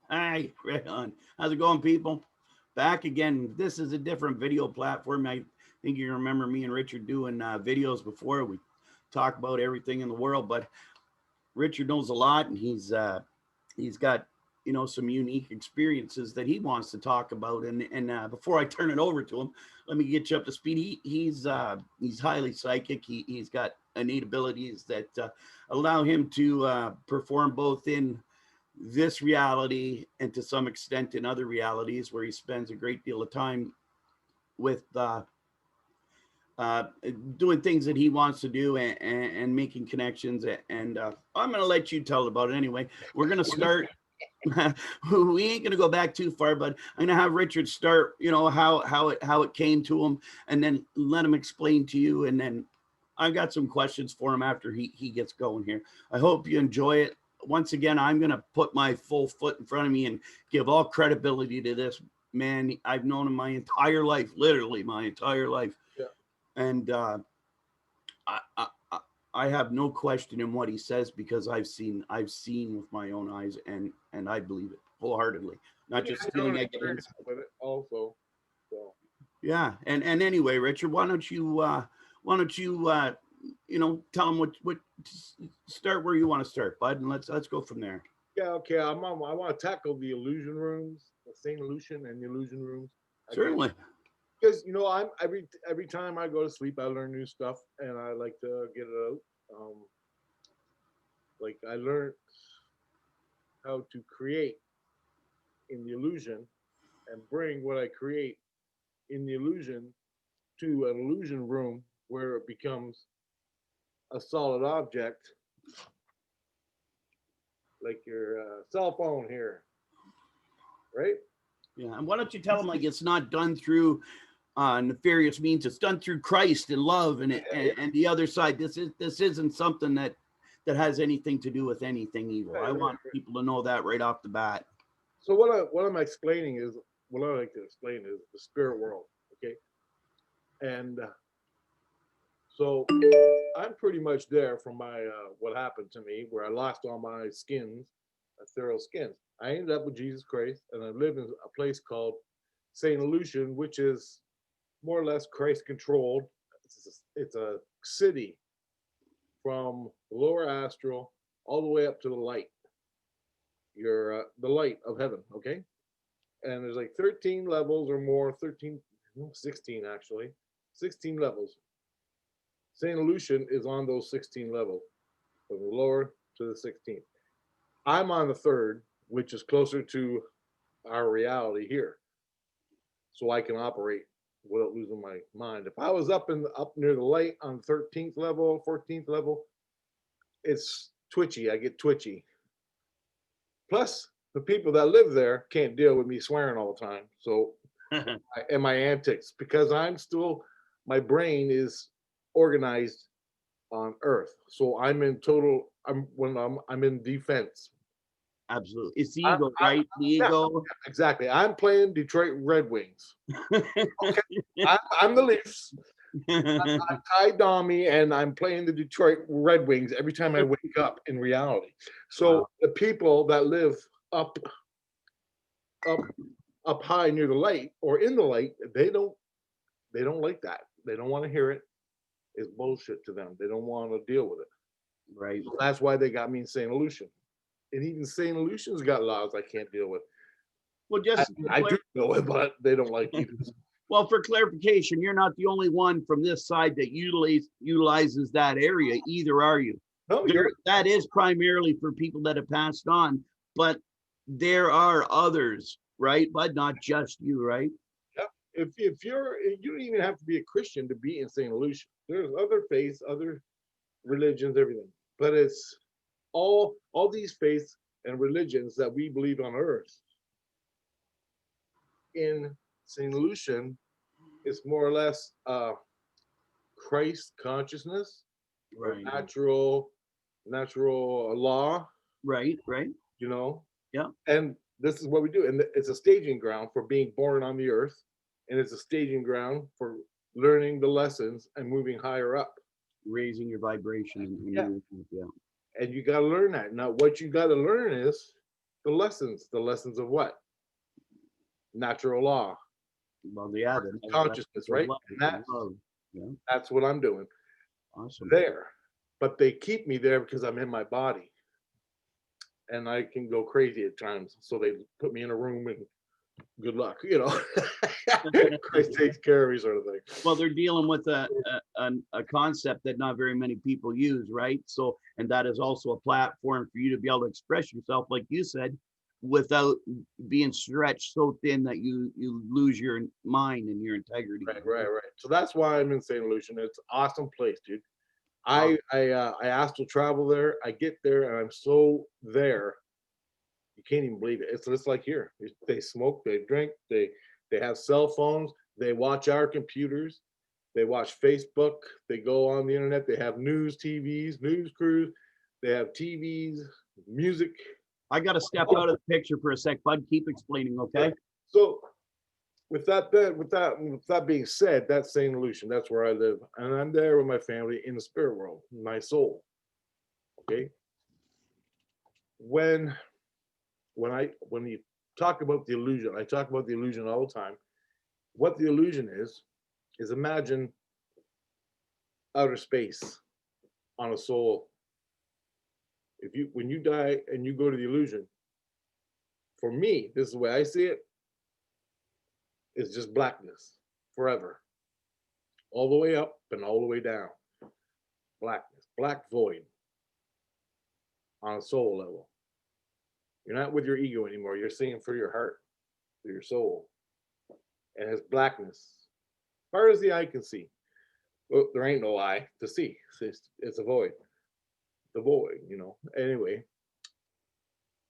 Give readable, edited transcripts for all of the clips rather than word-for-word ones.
Hi, right on. How's it going, people? Back again. This is a different video platform. I think you remember me and Richard doing videos before. We talk about everything in the world, but Richard knows a lot, and he's got some unique experiences that he wants to talk about. And before I turn it over to him, let me get you up to speed. He's highly psychic. He's got innate abilities that allow him to perform both in this reality and to some extent in other realities where he spends a great deal of time with uh, doing things that he wants to do and making connections. And I'm going to let you tell about it anyway. We're going to start. We ain't going to go back too far, but I'm going to have Richard start. How it came to him, and then let him explain to you. And then I've got some questions for him after he gets going here. I hope you enjoy it. Once again, I'm going to put my full foot in front of me and give all credibility to this man. I've known him my entire life, literally my entire life. Yeah. And I, I I have no question in what he says because I've seen with my own eyes, and I believe it wholeheartedly, not Yeah, just I don't stealing experience evidence. with it also. So Yeah, and anyway, Richard, why don't you tell him what start where you want to start, bud, and let's go from there. yeah, okay. I want to tackle the illusion rooms, the St. Lucian and the illusion rooms again, Certainly. because I'm every time I go to sleep, I learn new stuff, and I like to get it out. Like I learned how to create in the illusion and bring what I create in the illusion to an illusion room where it becomes a solid object, like your cell phone here, right? Yeah, and why don't you tell him like it's not done through nefarious means? It's done through Christ and love, and the other side. This isn't something that has anything to do with anything evil. I Right, right, want right. people to know that right off the bat. So what I'm explaining is what I like to explain is the spirit world, okay? And so I'm pretty much there from my what happened to me, where I lost all my skins, ethereal skins. I ended up with Jesus Christ, and I live in a place called St. Lucian, which is more or less Christ controlled. It's a city from the lower astral all the way up to the light. You're the light of heaven, okay? And there's like 13 levels or more, 13, no, 16 actually, 16 levels. St. Lucian is on those 16 levels, from the lower to the 16th. I'm on the third, which is closer to our reality here, so I can operate without losing my mind. If I was up near the light on 13th level, 14th level, it's twitchy. I get twitchy. Plus, the people that live there can't deal with me swearing all the time. So, and my antics, because I'm still, my brain is organized on Earth. So I'm in total. I'm in defense. Absolutely, it's the I'm, ego, I'm right? The yeah, ego. exactly. I'm playing Detroit Red Wings. Okay, I'm the Leafs. Ty Domi, and I'm playing the Detroit Red Wings every time I wake up in reality. So Wow. the people that live up up up high near the light or in the light, they don't like that. They don't want to hear it. It's bullshit to them. They don't want to deal with it. Right. So that's why they got me in St. Lucian. And even St. Lucian's got laws I can't deal with. Well, I, just for I do know it, but they don't like either. well, for clarification, you're not the only one from this side that utilizes that area. Either are you? No, There, you're that is primarily for people that have passed on, but there are others, right? But not just you, right? yeah. If you don't even have to be a Christian to be in St. Lucian. There's other faiths, other religions, everything. But it's all these faiths and religions that we believe on earth in St. Lucian is more or less Christ consciousness or Right. natural law, Right. Right. you know. Yeah. And this is what we do. And it's a staging ground for being born on the earth, and it's a staging ground for learning the lessons and moving higher up. Raising your vibration and Yeah. moving. Yeah. And you got to learn that. Now, what you got to learn is the lessons. The lessons of what? Natural law, Well, yeah, consciousness, right? And love. Yeah, that's what I'm doing awesome. there. But they keep me there because I'm in my body, and I can go crazy at times. So they put me in a room and good luck, you know. Christ takes care of me, sort of thing. Well, they're dealing with a concept that not very many people use, right? So, and that is also a platform for you to be able to express yourself, like you said, without being stretched so thin that you lose your mind and your integrity. Right. So that's why I'm in St. Lucian. It's an awesome place, dude. I astral travel there. I get there and I'm so there. You can't even believe it. It's just like here. They smoke, they drink, they have cell phones, they watch our computers, they watch Facebook, they go on the internet, they have news TVs, news crews, they have TVs, music. I got to step out of the picture for a sec, bud. Keep explaining, okay? So with that being said, that's St. Lucian. That's where I live, and I'm there with my family in the spirit world, my soul. Okay. When you talk about the illusion, I talk about the illusion all the time. What the illusion is imagine outer space on a soul. When you die and you go to the illusion, for me, this is the way I see it, it's just blackness forever. All the way up and all the way down. Blackness, black void on a soul level. You're not with your ego anymore. You're seeing through your heart, through your soul. And it's blackness. As far as the eye can see. Well, there ain't no eye to see. It's a void. The void, you know. Anyway,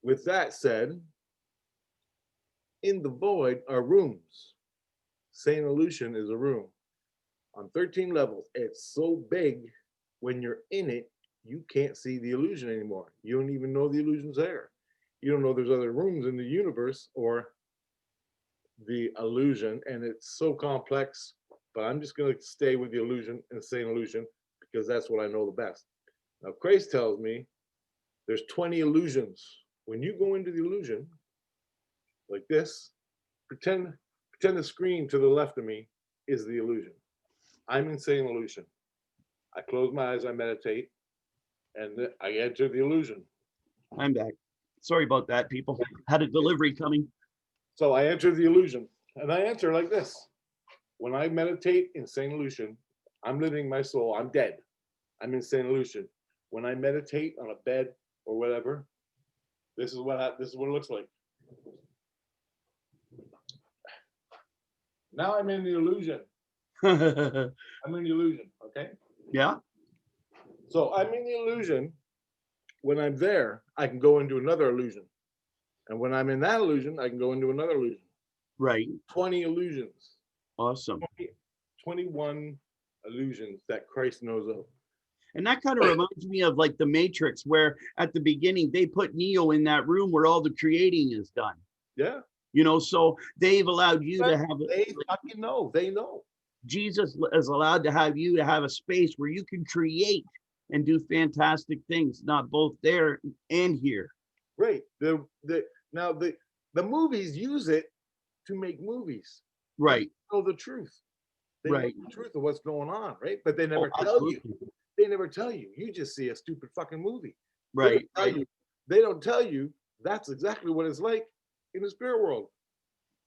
with that said, in the void are rooms. St. Lucian is a room on 13 levels. It's so big, when you're in it, you can't see the illusion anymore. You don't even know the illusion's there. You don't know there's other rooms in the universe or the illusion, and it's so complex. But I'm just going to stay with the illusion and St. Lucian because that's what I know the best. Now, Christ tells me there's 20 illusions. When you go into the illusion, like this, pretend the screen to the left of me is the illusion. I'm in St. Lucian. I close my eyes, I meditate, and I enter the illusion. I'm back. Sorry about that, people. Had a delivery coming. So I enter the illusion, and I enter like this. When I meditate in St. Lucian, I'm living my soul. I'm dead. I'm in St. Lucian. When I meditate on a bed or whatever, this is what it looks like. Now I'm in the illusion. I'm in the illusion. Okay. Yeah. So I'm in the illusion. When I'm there, I can go into another illusion. And when I'm in that illusion, I can go into another illusion. Right. 20 illusions. Awesome. 21 illusions that Christ knows of. And that kind of reminds me of like the Matrix, where at the beginning they put Neo in that room where all the creating is done. Yeah. You know, so they've allowed you to have. They fucking know. They know. Jesus is allowed to have you to have a space where you can create and do fantastic things, not both there and here. Right. Now the movies use it to make movies. Right. They know the truth. They right. know the truth of what's going on, right? But they never tell you. They never tell you. You just see a stupid fucking movie. Right. They don't tell you that's exactly what it's like in the spirit world.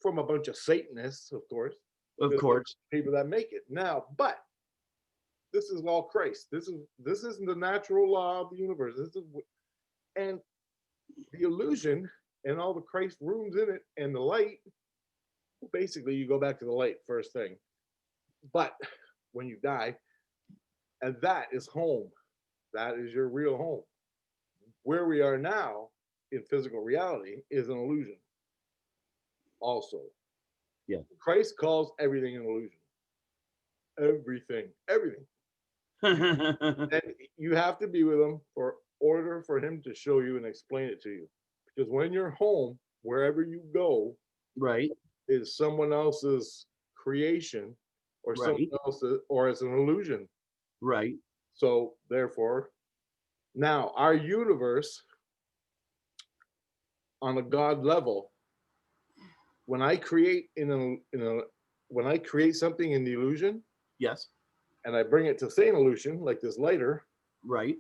From a bunch of Satanists, of course. Of course. People that make it. Now, but this is all Christ. This isn't the natural law of the universe. And the illusion and all the Christ rooms in it and the light, basically you go back to the light first thing. But when you die, and that is home. That is your real home. Where we are now in physical reality is an illusion. Also. Yeah. Christ calls everything an illusion. Everything. And you have to be with him for order for him to show you and explain it to you. Because when you're home, wherever you go, right, is someone else's creation or someone else's, or it's an illusion. Right. So therefore, now our universe, on a God level, when I create when I create something in the illusion Yes. and I bring it to St. Lucian, like this lighter, Right.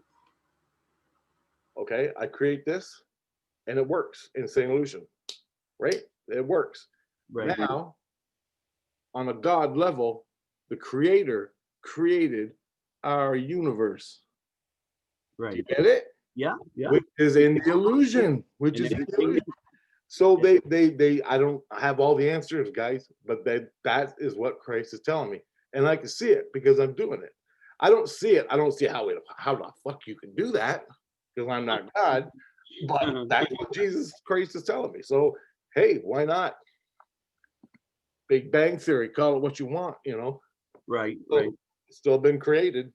okay, I create this and it works in St. Lucian, right? It works. Right. Now, on a God level, the creator created our universe. Do Right. you get it? Yeah. Yeah. Which is in the illusion, which And is in the everything. illusion. So I don't have all the answers, guys, but that is what Christ is telling me. And I can see it because I'm doing it. I don't see it. I don't see how the fuck you can do that because I'm not God. But that's what Jesus Christ is telling me. So, hey, why not? Big Bang Theory, call it what you want, you know. Right. So, Right. it's still been created.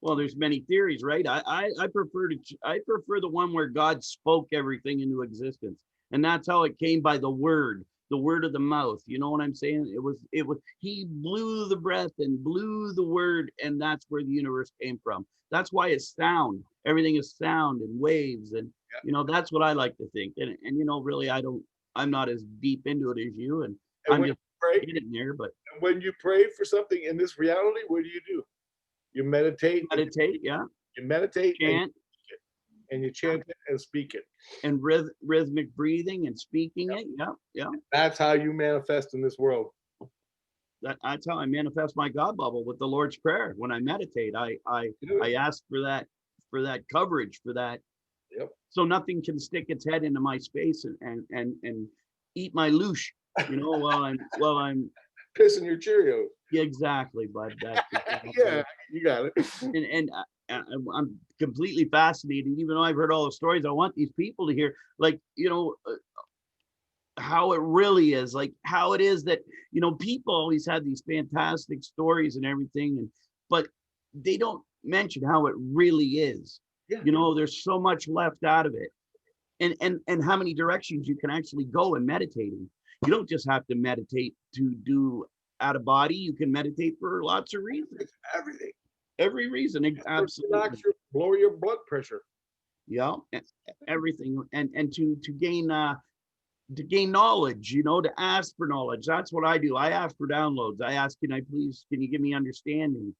Well, there's many theories, right? I prefer I prefer the one where God spoke everything into existence, and that's how it came by the word of the mouth. You know what I'm saying? It was he blew the breath and blew the word, and that's where the universe came from. That's why it's sound. Everything is sound and waves, and that's what I like to think. And really, I'm not as deep into it as you, and And I'm when you just pray, getting there. But when you pray for something in this reality, what do? You meditate, meditate, yeah, you meditate chant. and you chant it and speak it. And rhythmic breathing and speaking it. Yeah, yeah. That's how you manifest in this world. That's how I manifest my God bubble with the Lord's Prayer. When I meditate, I ask for that coverage, for that, Yep. so nothing can stick its head into my space and eat my loosh, while I'm Pissing your Cheerios. yeah, exactly, bud. That's Yeah, you got it. and I'm completely fascinated. Even though I've heard all the stories, I want these people to hear, like, how it really is, like how it is that people always had these fantastic stories and everything, but they don't mention how it really is. Yeah. There's so much left out of it, and how many directions you can actually go in meditating. You don't just have to meditate to do out of body. You can meditate for lots of reasons. Everything. Every reason, absolutely. Relax lower your blood pressure. Yeah, everything, and to gain knowledge, to ask for knowledge. That's what I do. I ask for downloads. I ask, can you give me understanding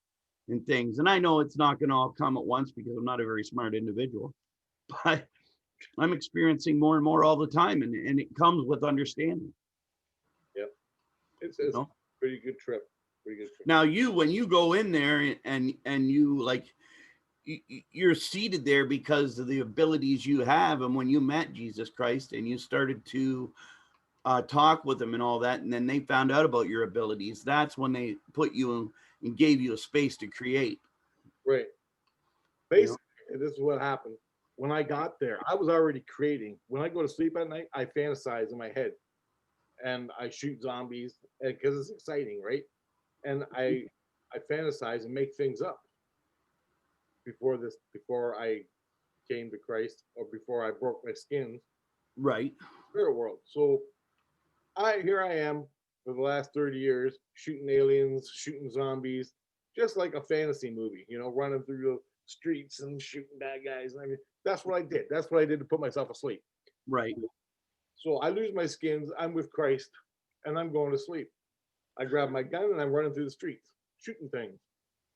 and things? And I know it's not going to all come at once because I'm not a very smart individual, but I'm experiencing more and more all the time, and it comes with understanding. Yep. It's a pretty good trip. Pretty good trip. Now, when you go in there and you like, you're seated there because of the abilities you have, and when you met Jesus Christ and you started to talk with them and all that, and then they found out about your abilities, that's when they put you and gave you a space to create. Right. Basically, this is what happened. When I got there, I was already creating. When I go to sleep at night, I fantasize in my head and I shoot zombies because it's exciting, right? And I fantasize and make things up before I came to Christ or before I broke my skin. Right. Spirit world. So here I am for the last 30 years shooting aliens, shooting zombies, just like a fantasy movie, running through the streets and shooting bad guys. I mean, that's what I did. That's what I did to put myself asleep. Right. So I lose my skins, I'm with Christ, and I'm going to sleep. I grab my gun and I'm running through the streets, shooting things.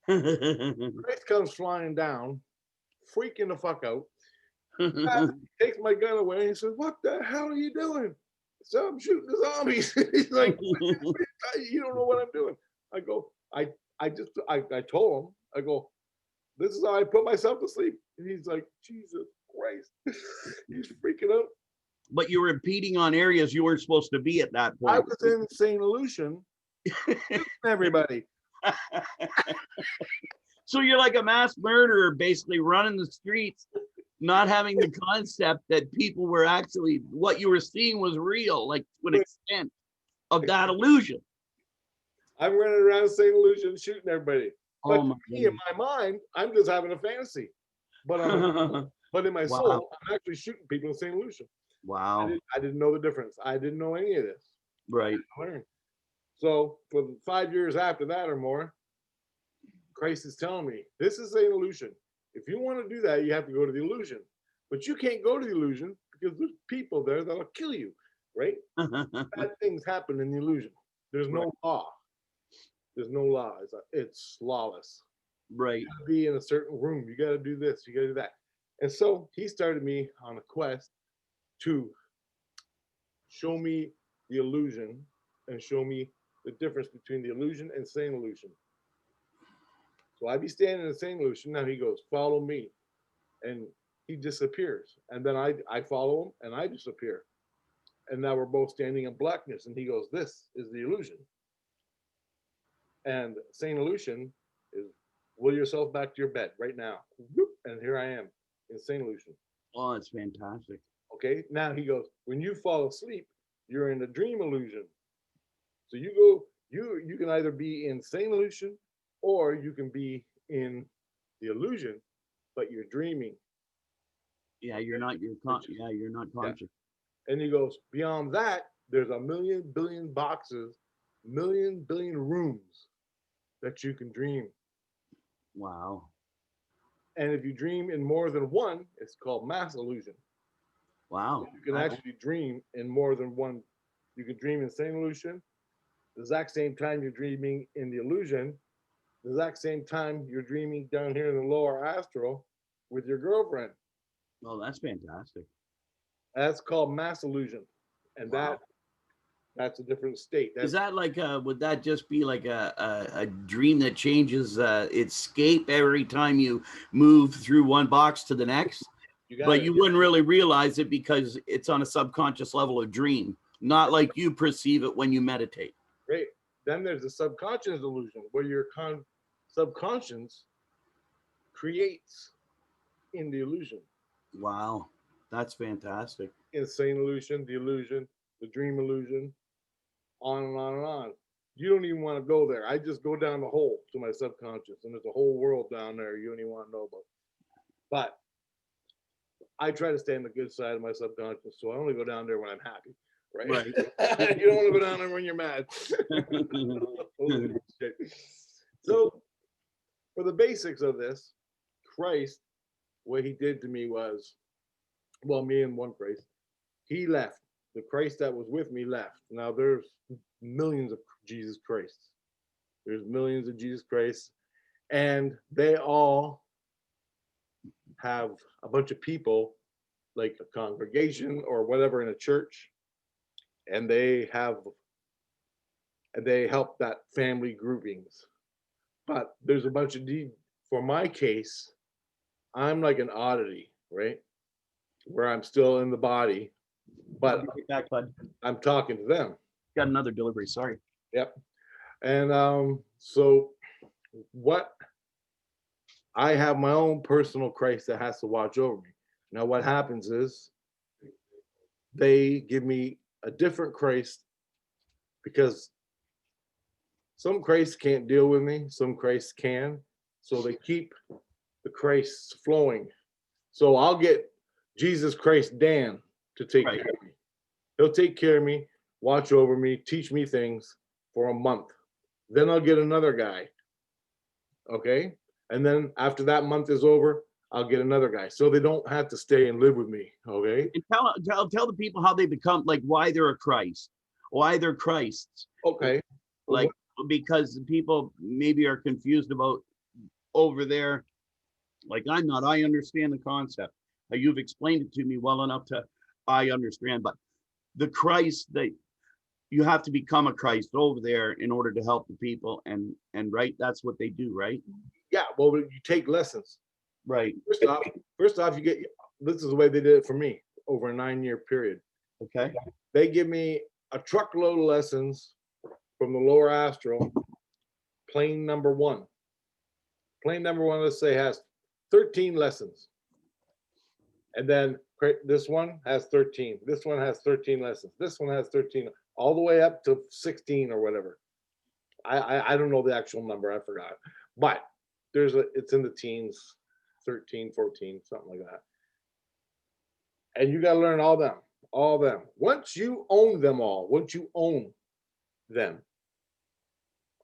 Christ comes flying down, freaking the fuck out. Takes my gun away and he says, "What the hell are you doing?" So I'm shooting the zombies. He's like, "You don't know what I'm doing." I go, I told him, I go, "This is how I put myself to sleep." And he's like, "Jesus Christ." He's freaking out. But you were impeding on areas you weren't supposed to be at that point. I was in St. Lucian. Everybody. So you're like a mass murderer, basically running the streets, not having the concept that people were actually, what you were seeing was real, like to an extent of that illusion. I'm running around St. Lucian shooting everybody. But in my mind, I'm just having a fantasy. But in my soul, I'm actually shooting people in St. Lucian. Wow. I didn't know the difference. I didn't know any of this. Right. So for 5 years after that or more, Christ is telling me, this is an illusion. If you want to do that, you have to go to the illusion. But you can't go to the illusion because there's people there that'll kill you, right? Bad things happen in the illusion. There's no law. There's no law. It's lawless. Right. You gotta be in a certain room. You got to do this. You got to do that. And so he started me on a quest to show me the illusion and show me the difference between the illusion and St. Lucian. So I'd be standing in St. Lucian. Now he goes, follow me. And he disappears. And then I follow him and I disappear. And now we're both standing in blackness. And he goes, this is the illusion. And St. Lucian is, will yourself back to your bed right now. And here I am in St. Lucian. Oh, it's fantastic. Okay. Now he goes, when you fall asleep, you're in a dream illusion. So you go, you can either be in St. Lucian or you can be in the illusion, but you're dreaming. Yeah, you're not conscious. And he goes, beyond that, there's a million billion boxes, million billion rooms that you can dream. Wow. And if you dream in more than one, it's called mass illusion. Wow. You can actually dream in more than one. You can dream in St. Lucian, the exact same time you're dreaming in the illusion, the exact same time you're dreaming down here in the lower astral with your girlfriend. Oh, that's fantastic. That's called mass illusion. And Wow. that's a different state. Is that like would that just be like a dream that changes its scape every time you move through one box to the next? But you wouldn't really realize it because it's on a subconscious level of dream, not like you perceive it when you meditate. Great. Then there's the subconscious illusion where your subconscious creates in the illusion. Wow, that's fantastic. Insane illusion, the dream illusion, on and on and on. You don't even want to go there. I just go down the hole to my subconscious, and there's a whole world down there you don't even want to know about. But I try to stay on the good side of my subconscious, so I only go down there when I'm happy, right? You don't want to go down there when you're mad. So, for the basics of this, Christ, what he did to me was, well, me and one Christ, he left. The Christ that was with me left. Now there's millions of Jesus Christs. There's millions of Jesus Christ, and they all have a bunch of people, like a congregation or whatever in a church, and they help that family groupings. But there's a bunch of for my case, I'm like an oddity, right? Where I'm still in the body, but back, bud. I'm talking to them. Got another delivery. Sorry. Yep. And so what I have my own personal Christ that has to watch over me. Now what happens is they give me a different Christ because some Christs can't deal with me, some Christs can. So they keep the Christs flowing. So I'll get Jesus Christ Dan to take care of me. He'll take care of me, watch over me, teach me things for a month. Then I'll get another guy. Okay. And then after that month is over, I'll get another guy. So they don't have to stay and live with me. Okay. And tell the people how they become, like why they're a Christ, why they're Christs. Okay. Like, because people maybe are confused about over there. Like I'm not, I understand the concept. You've explained it to me well enough to, I understand, but the Christ that you have to become a Christ over there in order to help the people, and right, that's what they do, right? Yeah, well, you take lessons. Right. First off, you get, this is the way they did it for me over a 9-year period. Okay. They give me a truckload of lessons from the lower astral, plane number one. Plane number one, let's say, has 13 lessons. And then this one has 13. This one has 13 lessons. This one has 13, all the way up to 16 or whatever. I don't know the actual number. I forgot. But it's in the teens, 13, 14, something like that. And you got to learn all them. Once you own them all, once you own them,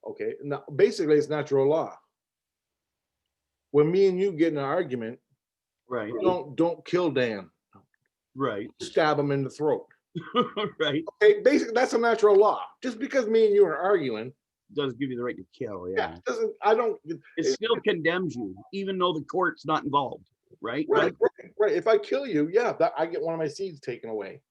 okay, now basically it's natural law. When me and you get in an argument, right, don't kill Dan. Right. stab him in the throat. Right. Okay, basically that's a natural law. Just because me and you are arguing, Does give you the right to kill. yeah, Yeah. doesn't I don't It still condemns you, even though the court's not involved. Right. right, Right. right. If I kill you, yeah, that I get one of my seeds taken away.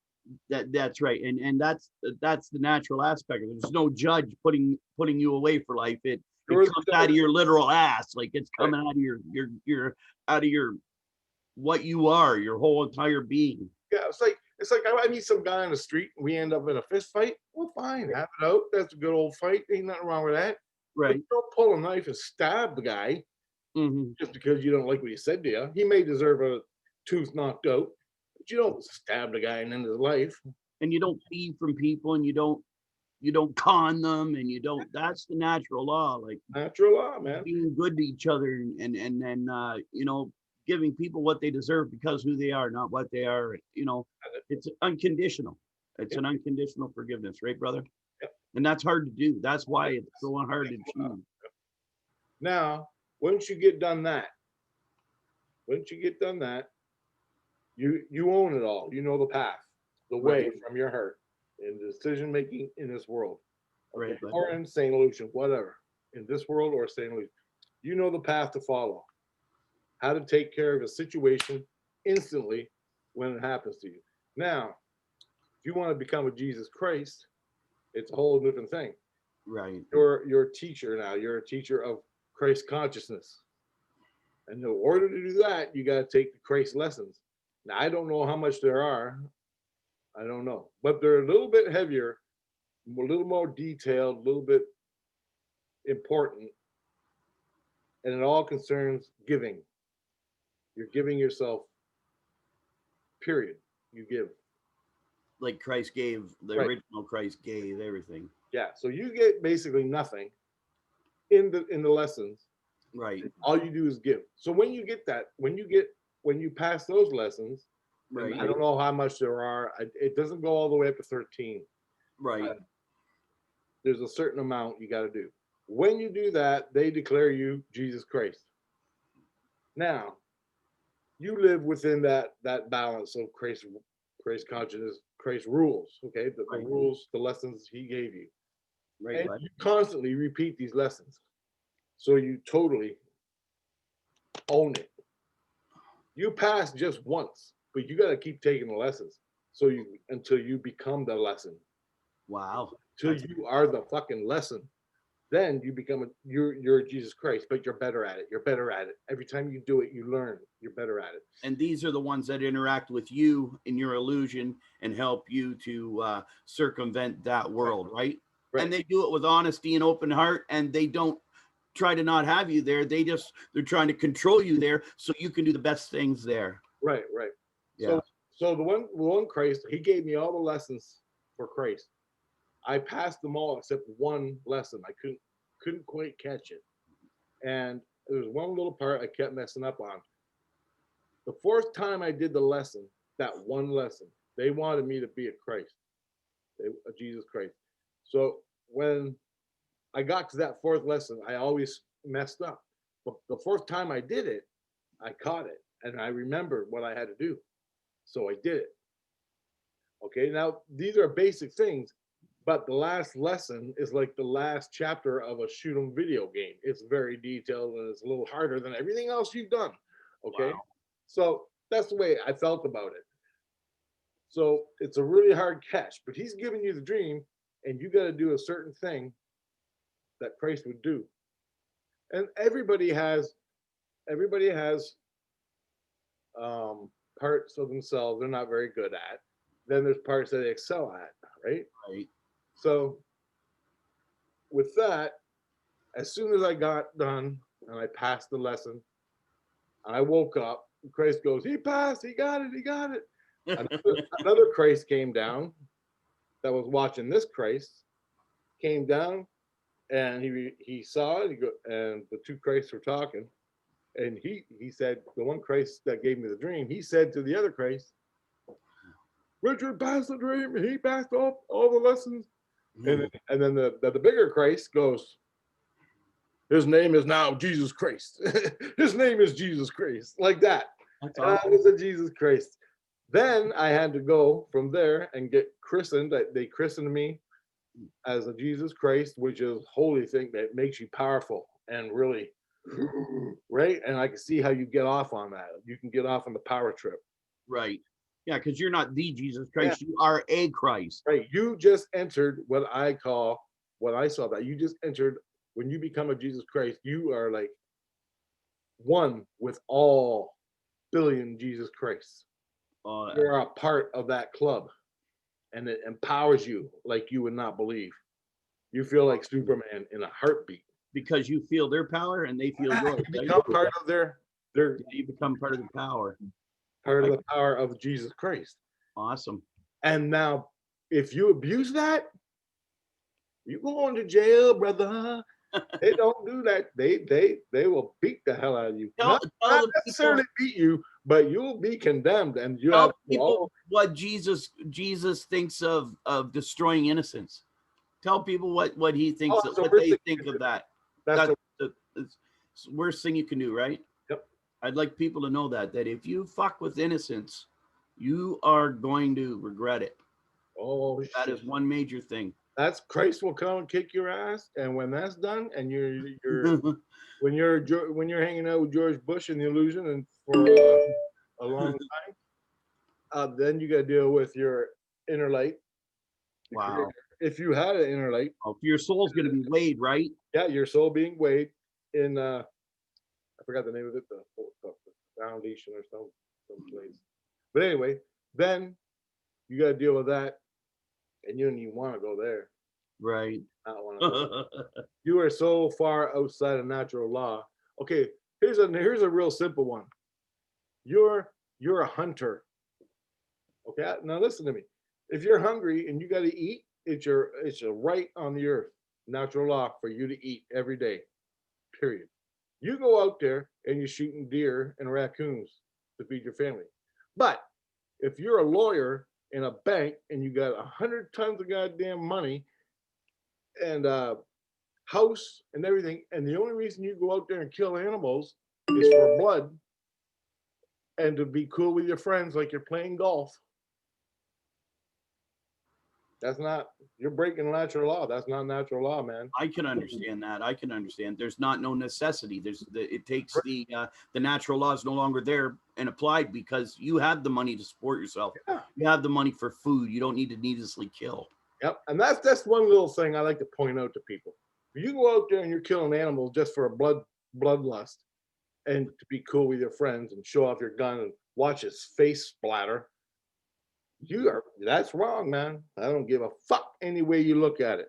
That's right. And that's the natural aspect of it. There's no judge putting you away for life. It You're comes out of your literal ass. Like it's right. coming out of your out of your what you are, your whole entire being. Yeah, it's like I meet some guy on the street and we end up in a fist fight. Well, fine, have it out. That's a good old fight. Ain't nothing wrong with that. But Right. you don't pull a knife and stab the guy Hmm. just because you don't like what he said to you. He may deserve a tooth knocked out, but you don't stab the guy and end his life. And you don't thieve from people, and you don't con them, and you don't. That's the natural law. Like Natural law, man. being good to each other, and then giving people what they deserve because who they are, not what they are. It's unconditional. It's an unconditional forgiveness, right, brother? Yep. And that's hard to do. That's why it's so hard to achieve. Now, once you get done that, you own it all. You know the path, the way Right. from your heart in decision making in this world. Right, but Or in St. Lucian, whatever, in this world or St. Lucian, you know the path to follow, how to take care of a situation instantly when it happens to you. Now, if you want to become a Jesus Christ, it's a whole different thing. right. You're a teacher now. You're a teacher of Christ consciousness. And in order to do that, you got to take the Christ lessons. Now, I don't know how much there are. I don't know. But they're a little bit heavier, a little more detailed, a little bit important. And it all concerns giving. You're giving yourself, period. You give. Like Christ gave, the Right. original Christ gave everything. Yeah. So you get basically nothing in the lessons. Right. All you do is give. So when you get that, when you pass those lessons, Right. I don't know how much there are. It doesn't go all the way up to 13. Right. There's a certain amount you got to do. When you do that, they declare you Jesus Christ. Now, you live within that balance of Christ consciousness, Christ rules. Okay, the Right. rules, the lessons He gave you, Right. and Bud. you constantly repeat these lessons, so you totally own it. You pass just once, but you got to keep taking the lessons. So until you become the lesson, Wow. till That's- you are the fucking lesson, then you become you're Jesus Christ, but you're better at it. You're better at it. Every time you do it, you learn. You're better at it. And these are the ones that interact with you in your illusion and help you to circumvent that world, right? Right. And they do it with honesty and open heart, and they don't try to not have you there. They're trying to control you there so you can do the best things there. Right. Yeah. So the one Christ, He gave me all the lessons for Christ. I passed them all except one lesson. I couldn't quite catch it. And there was one little part I kept messing up on. The fourth time I did the lesson, that one lesson, they wanted me to be a Christ, a Jesus Christ. So when I got to that fourth lesson, I always messed up. But the fourth time I did it, I caught it and I remembered what I had to do. So I did it. Okay, now these are basic things, but the last lesson is like the last chapter of a shoot 'em video game. It's very detailed and it's a little harder than everything else you've done. Okay, Wow. so that's the way I felt about it. So it's a really hard catch, but He's giving you the dream, and you got to do a certain thing that Christ would do. And everybody has parts of themselves they're not very good at. Then there's parts that they excel at, right? Right. So with that, as soon as I got done and I passed the lesson, I woke up. Christ goes, He passed, he got it. Another Christ came down that was watching this Christ, came down, and he saw it, and the two Christs were talking. And he said, the one Christ that gave me the dream, he said to the other Christ, Richard passed the dream, and he passed all the lessons. And then the bigger Christ goes, His name is now Jesus Christ. His name is Jesus Christ. Like that. That's And I awesome. was a Jesus Christ. Then I had to go from there and get christened. They christened me as a Jesus Christ, which is holy thing that makes you powerful and really right. And I can see how you get off on that. You can get off on the power trip. Right. Yeah, because you're not the Jesus Yeah, Christ. You are a Christ. right. You just entered what I call what I saw that you just entered when you become a Jesus Christ, you are like one with all billion Jesus Christs. Uh, You're a part of that club and it empowers you like you would not believe. You feel like Superman in a heartbeat. because you feel their power and they feel yours. You Right? become part of their You become part of the power. part of I, the power of Jesus Christ. awesome. And now if you abuse that, you go on to jail, brother. They don't do that. They will beat the hell out of you. Tell, tell Not the necessarily people, beat you, but you'll be condemned, and you have tell to people what Jesus thinks of destroying innocence. Tell people what he thinks, that's the what worst they thing you think can of do. that. That's That's the the worst thing you can do, right? yep. I'd like people to know that if you fuck with innocence, you are going to regret it. Oh That shit. is one major thing. That's Christ will come and kick your ass, and when that's done, and you're when you're hanging out with George Bush and the illusion, and for a long time, then you got to deal with your inner light. The Wow. creator. If you had an inner light, Oh, your soul's going to be weighed, right? yeah, your soul being weighed in I forgot the name of it, the foundation or some place. But anyway, then you got to deal with that, and you don't even want to go there. Right. I don't want to go. You are so far outside of natural law. Okay, here's a real simple one. You're a hunter. Okay, now listen to me. If you're hungry and you got to eat, it's a right on the earth, natural law for you to eat every day. Period. You go out there and you're shooting deer and raccoons to feed your family. But if you're a lawyer in a bank and you got 100 tons of goddamn money and house and everything, and the only reason you go out there and kill animals is for blood and to be cool with your friends like you're playing golf. That's not, you're breaking natural law. That's not natural law, man. I can understand that. I can understand. There's not no necessity. It takes the natural laws no longer there and applied because you have the money to support yourself. Yeah. You have the money for food. You don't need to needlessly kill. Yep. And that's one little thing I like to point out to people. If you go out there and you're killing animals just for a bloodlust and to be cool with your friends and show off your gun and watch his face splatter, that's wrong, man. I don't give a fuck any way you look at it.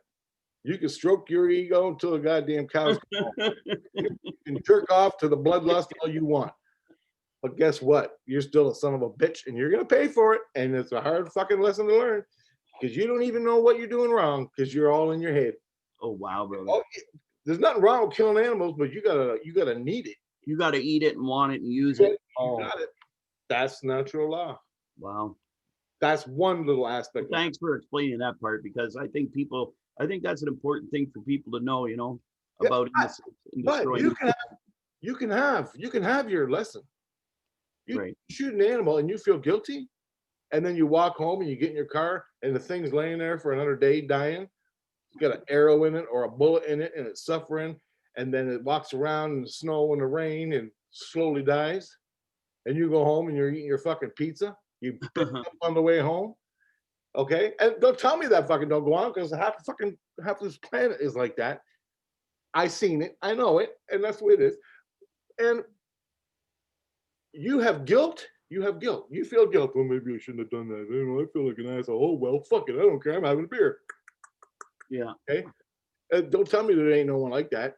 You can stroke your ego until the goddamn cows come home. You can jerk off to the bloodlust all you want. But guess what? You're still a son of a bitch and you're gonna pay for it. And it's a hard fucking lesson to learn because you don't even know what you're doing wrong because you're all in your head. Oh wow, brother. Oh, there's nothing wrong with killing animals, but you gotta need it. You got to eat it and want it and use You it. got it. That's natural law. Wow. That's one little aspect. Well, thanks for explaining that part because I think that's an important thing for people to know, about innocence and But destroying. you can have your lesson. You Right. shoot an animal and you feel guilty, and then you walk home and you get in your car and the thing's laying there for another day dying. It's got an arrow in it or a bullet in it and it's suffering, and then it walks around in the snow and the rain and slowly dies. And you go home and you're eating your fucking pizza. You pick it up on the way home. Okay. And don't tell me that fucking don't go on because half this planet is like that. I seen it, I know it, and that's the way it is. And you have guilt. You have guilt. You feel guilt. Well, maybe I shouldn't have done that. I feel like an asshole. Oh well, fuck it. I don't care. I'm having a beer. Yeah. Okay. Don't tell me there ain't no one like that.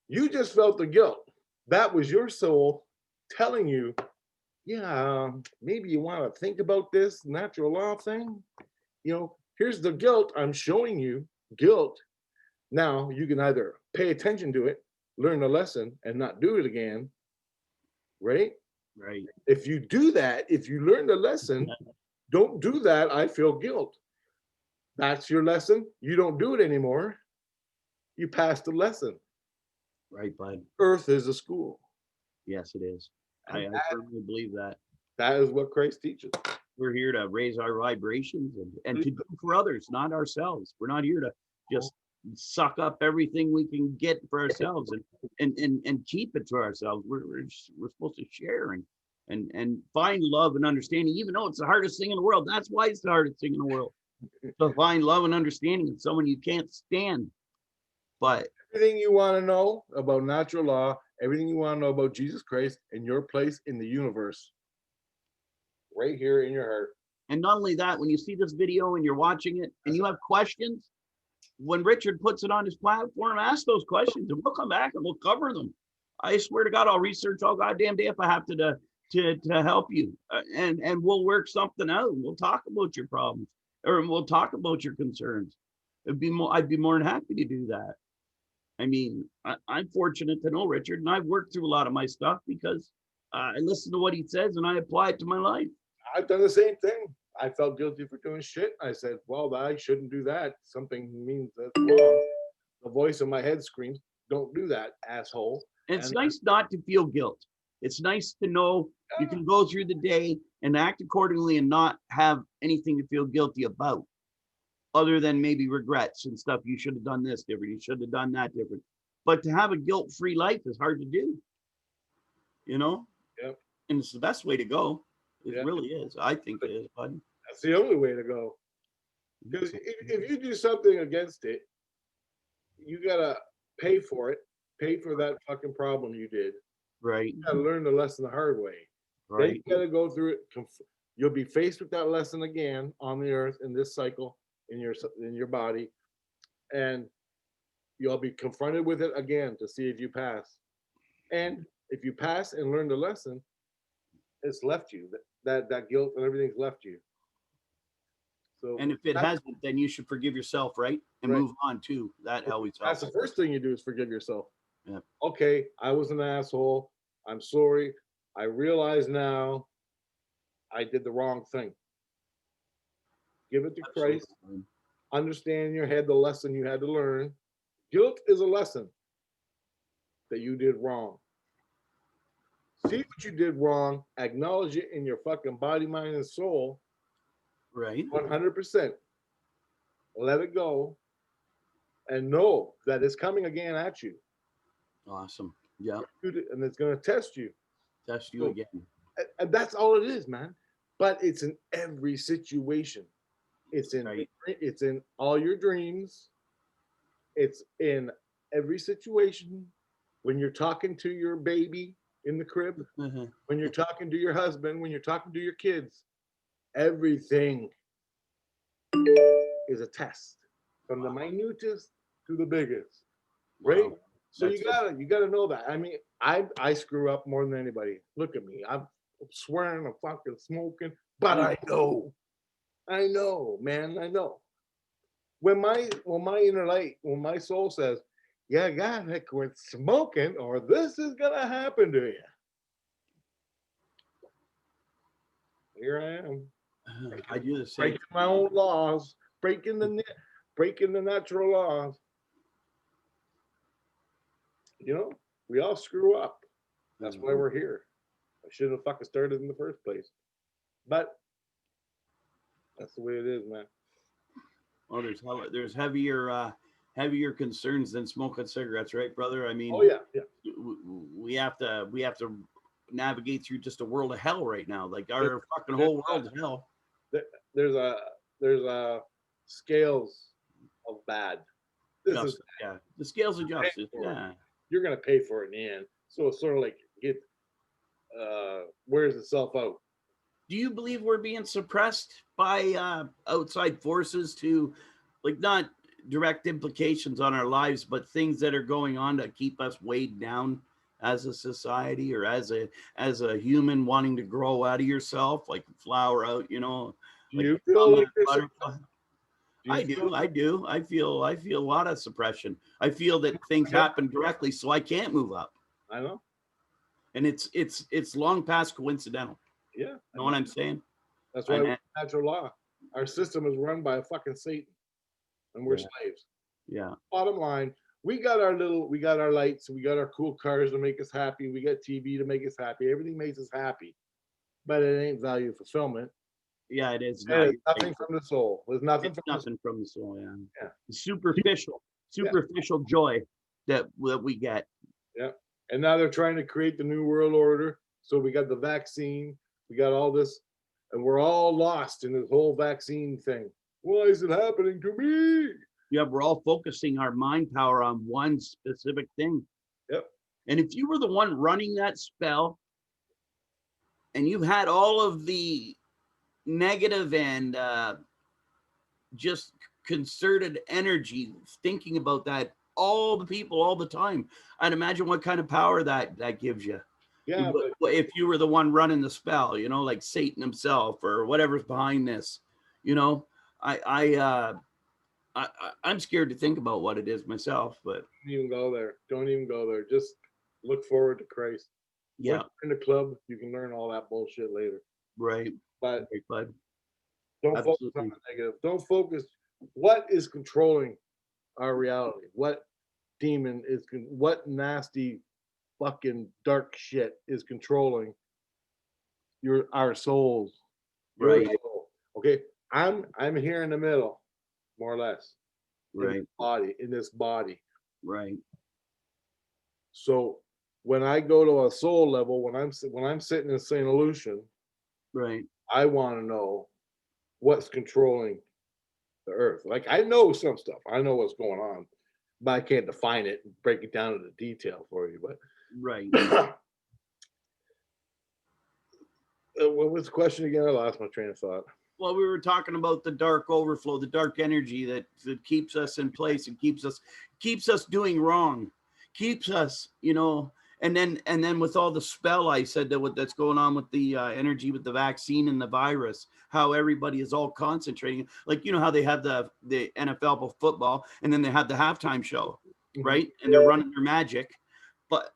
You just felt the guilt. That was your soul telling you, yeah, maybe you want to think about this natural law thing. Here's the guilt. I'm showing you guilt. Now you can either pay attention to it, learn the lesson, and not do it again. Right? Right. If you do that, if you learn the lesson, don't do that. I feel guilt. That's your lesson. You don't do it anymore. You passed the lesson. Right, bud. Earth is a school. Yes, it is. I firmly believe that. That is what Christ teaches. We're here to raise our vibrations and to do for others, not ourselves. We're not here to just suck up everything we can get for ourselves and keep it to ourselves. We're supposed to share and find love and understanding, even though it's the hardest thing in the world. That's why it's the hardest thing in the world. To find love and understanding in someone you can't stand. But Everything you want to know about natural law, everything you want to know about Jesus Christ and your place in the universe, right here in your heart. and not only that, when you see this video and you're watching it and you have questions, when Richard puts it on his platform, ask those questions and we'll come back and we'll cover them. I swear to God, I'll research all goddamn day if I have to help you, and we'll work something out. We'll talk about your problems, or we'll talk about your concerns. I'd be more than happy to do that. I mean, I'm fortunate to know Richard, and I've worked through a lot of my stuff because I listen to what he says and I apply it to my life. I've done the same thing. I felt guilty for doing shit. I said, well, I shouldn't do that. Something means that's wrong. The voice in my head screams, don't do that, asshole. And it's nice not to feel guilt. It's nice to know you can go through the day and act accordingly and not have anything to feel guilty about, other than maybe regrets and stuff. You should have done this different. You should have done that different. But to have a guilt-free life is hard to do, you know? Yep. And it's the best way to go. It Yep. really is. I think it is, buddy. That's the only way to go. Because if you do something against it, you gotta pay for it. Pay for that fucking problem you did. Right. You gotta learn the lesson the hard way. Then Right. you gotta go through it. You'll be faced with that lesson again on the earth in this cycle in your body, and you'll be confronted with it again to see if you pass. And if you pass and learn the lesson, it's left you. That guilt and everything's left you. So, And if it hasn't, then you should forgive yourself, right? And Right. move on too. That always that's helps. the first thing you do is forgive yourself. Yeah. Okay, I was an asshole. I'm sorry. I realize now I did the wrong thing. Give it to Christ. Absolutely. Understand in your head the lesson you had to learn. Guilt is a lesson that you did wrong. See what you did wrong, acknowledge it in your fucking body, mind, and soul, Right. 100%. Let it go and know that it's coming again at you. Awesome. Yeah. And it's going to test you. Test you So- again. And that's all it is, man. But it's in every situation. It's in Right. it's in all your dreams. It's in every situation. When you're talking to your baby in the crib, when you're talking to your husband, when you're talking to your kids, everything is a test, from the minutest to the biggest, right? Wow. So That's you gotta know that. I mean, I screw up more than anybody. Look at me. I'm swearing, I'm fucking smoking, but I know, man, I know. When my inner light, when my soul says, "Yeah, gotta quit smoking, or this is gonna happen to you," here I am, I do the same. breaking my own laws, breaking the natural laws. You know, we all screw up. That's why we're here. I shouldn't have fucking started in the first place. But that's the way it is, man. Well, there's heavier concerns than smoking cigarettes, right, brother? I mean, Oh yeah, yeah. we have to navigate through just a world of hell right now. Like our fucking whole world is hell. There's a scales of bad. This is Yeah, the scales of justice. Yeah, you're gonna pay for it in the end. So it's sort of like wears itself out. do you believe we're being suppressed by outside forces to, like, not direct implications on our lives, but things that are going on to keep us weighed down as a society, or as a human wanting to grow out of yourself, like flower out, you know? Do Like you feel like this? butterfly. I do. I feel a lot of suppression. I feel that things happen directly, so I can't move up. I know. And it's long past coincidental. Yeah. You know what I'm saying? That's why we're natural law. Our system is run by a fucking Satan, and we're slaves. Yeah. Bottom line, we got our lights, we got our cool cars to make us happy, we got TV to make us happy. Everything makes us happy, but it ain't value fulfillment. Yeah, it is And not. it's nothing from the soul. There's nothing It's from the soul. nothing from the soul. Yeah, Yeah. superficial, Yeah. superficial joy that we get. Yeah. And now they're trying to create the new world order. So we got the vaccine, we got all this, and we're all lost in this whole vaccine thing. Why is it happening to me? Yeah, we're all focusing our mind power on one specific thing. Yep. And if you were the one running that spell, and you had all of the negative and just concerted energy thinking about that, all the people all the time, I'd imagine what kind of power that gives you. Yeah. If you were the one running the spell, you know, like Satan himself or whatever's behind this, you know, I'm scared to think about what it is myself, but Don't even go there. Don't even go there. Just look forward to Christ. yeah, Once you're in the club, you can learn all that bullshit later. right, But right, bud. don't focus on Absolutely. the negative. Don't focus. What is controlling our reality? What demon is? What nasty, fucking dark shit is controlling our souls? Your Right, soul. Okay, I'm here in the middle, more or less, right, in this body. right, So when I go to a soul level, when I'm sitting in St Lucian, right. I want to know what's controlling the earth. Like I know some stuff. I know what's going on, but I can't define it and break it down into detail for you. But Right. what was the question again? I lost my train of thought. Well, we were talking about the dark overflow, the dark energy that keeps us in place and keeps us doing wrong, keeps us, you know. And then with all the spell, I said that's going on with the energy with the vaccine and the virus, how everybody is all concentrating. Like, you know how they have the NFL football, and then they have the halftime show, right? And they're running their magic.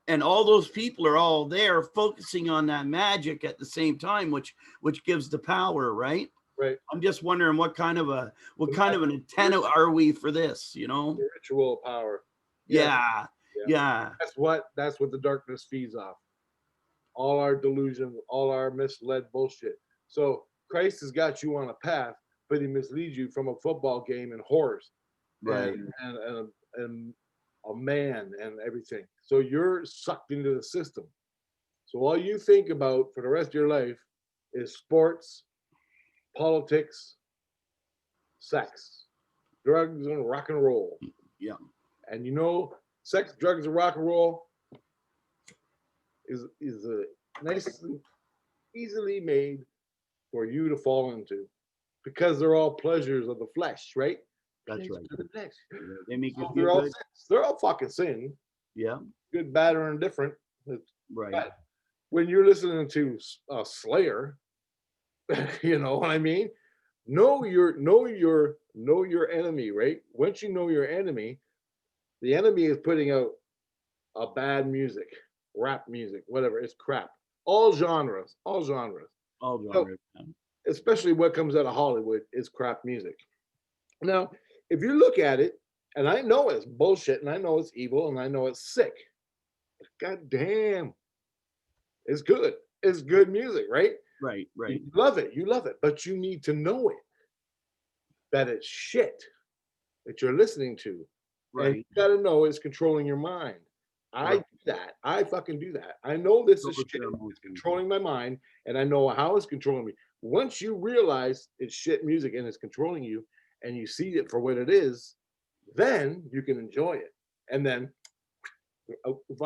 And all those people are all there focusing on that magic at the same time, which gives the power, right? Right. I'm just wondering what kind of an antenna are we for this, you know? Spiritual power. Yeah. Yeah. That's what the darkness feeds off. All our delusion, all our misled bullshit. So Christ has got you on a path, but he misleads you from a football game and horse, Right. and a man and everything. So you're sucked into the system. So all you think about for the rest of your life is sports, politics, sex, drugs, and rock and roll. Yeah. And you know, sex, drugs, and rock and roll is a nice and easily made for you to fall into because they're all pleasures of the flesh, right? That's Pleasures right. of the flesh. They make you So they're feel all good. sins. They're all fucking sin, Yeah. good, bad, or indifferent. Right. But when you're listening to Slayer, you know what I mean? Know your enemy, right? Once you know your enemy, the enemy is putting out a bad music, rap music, whatever. It's crap. All genres, all genres. All So, genres. especially what comes out of Hollywood is crap music. Now, if you look at it, and I know it's bullshit, and I know it's evil, and I know it's sick. God damn, it's good. It's good music, right? Right. Right. You love it. You love it. But you need to know it. That it's shit that you're listening to. And you Right. gotta know it's controlling your mind. I Right. do that. I fucking do that. I know this is Those shit. are It's emotions. controlling my mind, and I know how it's controlling me. Once you realize it's shit music and it's controlling you, and you see it for what it is, then you can enjoy it. And then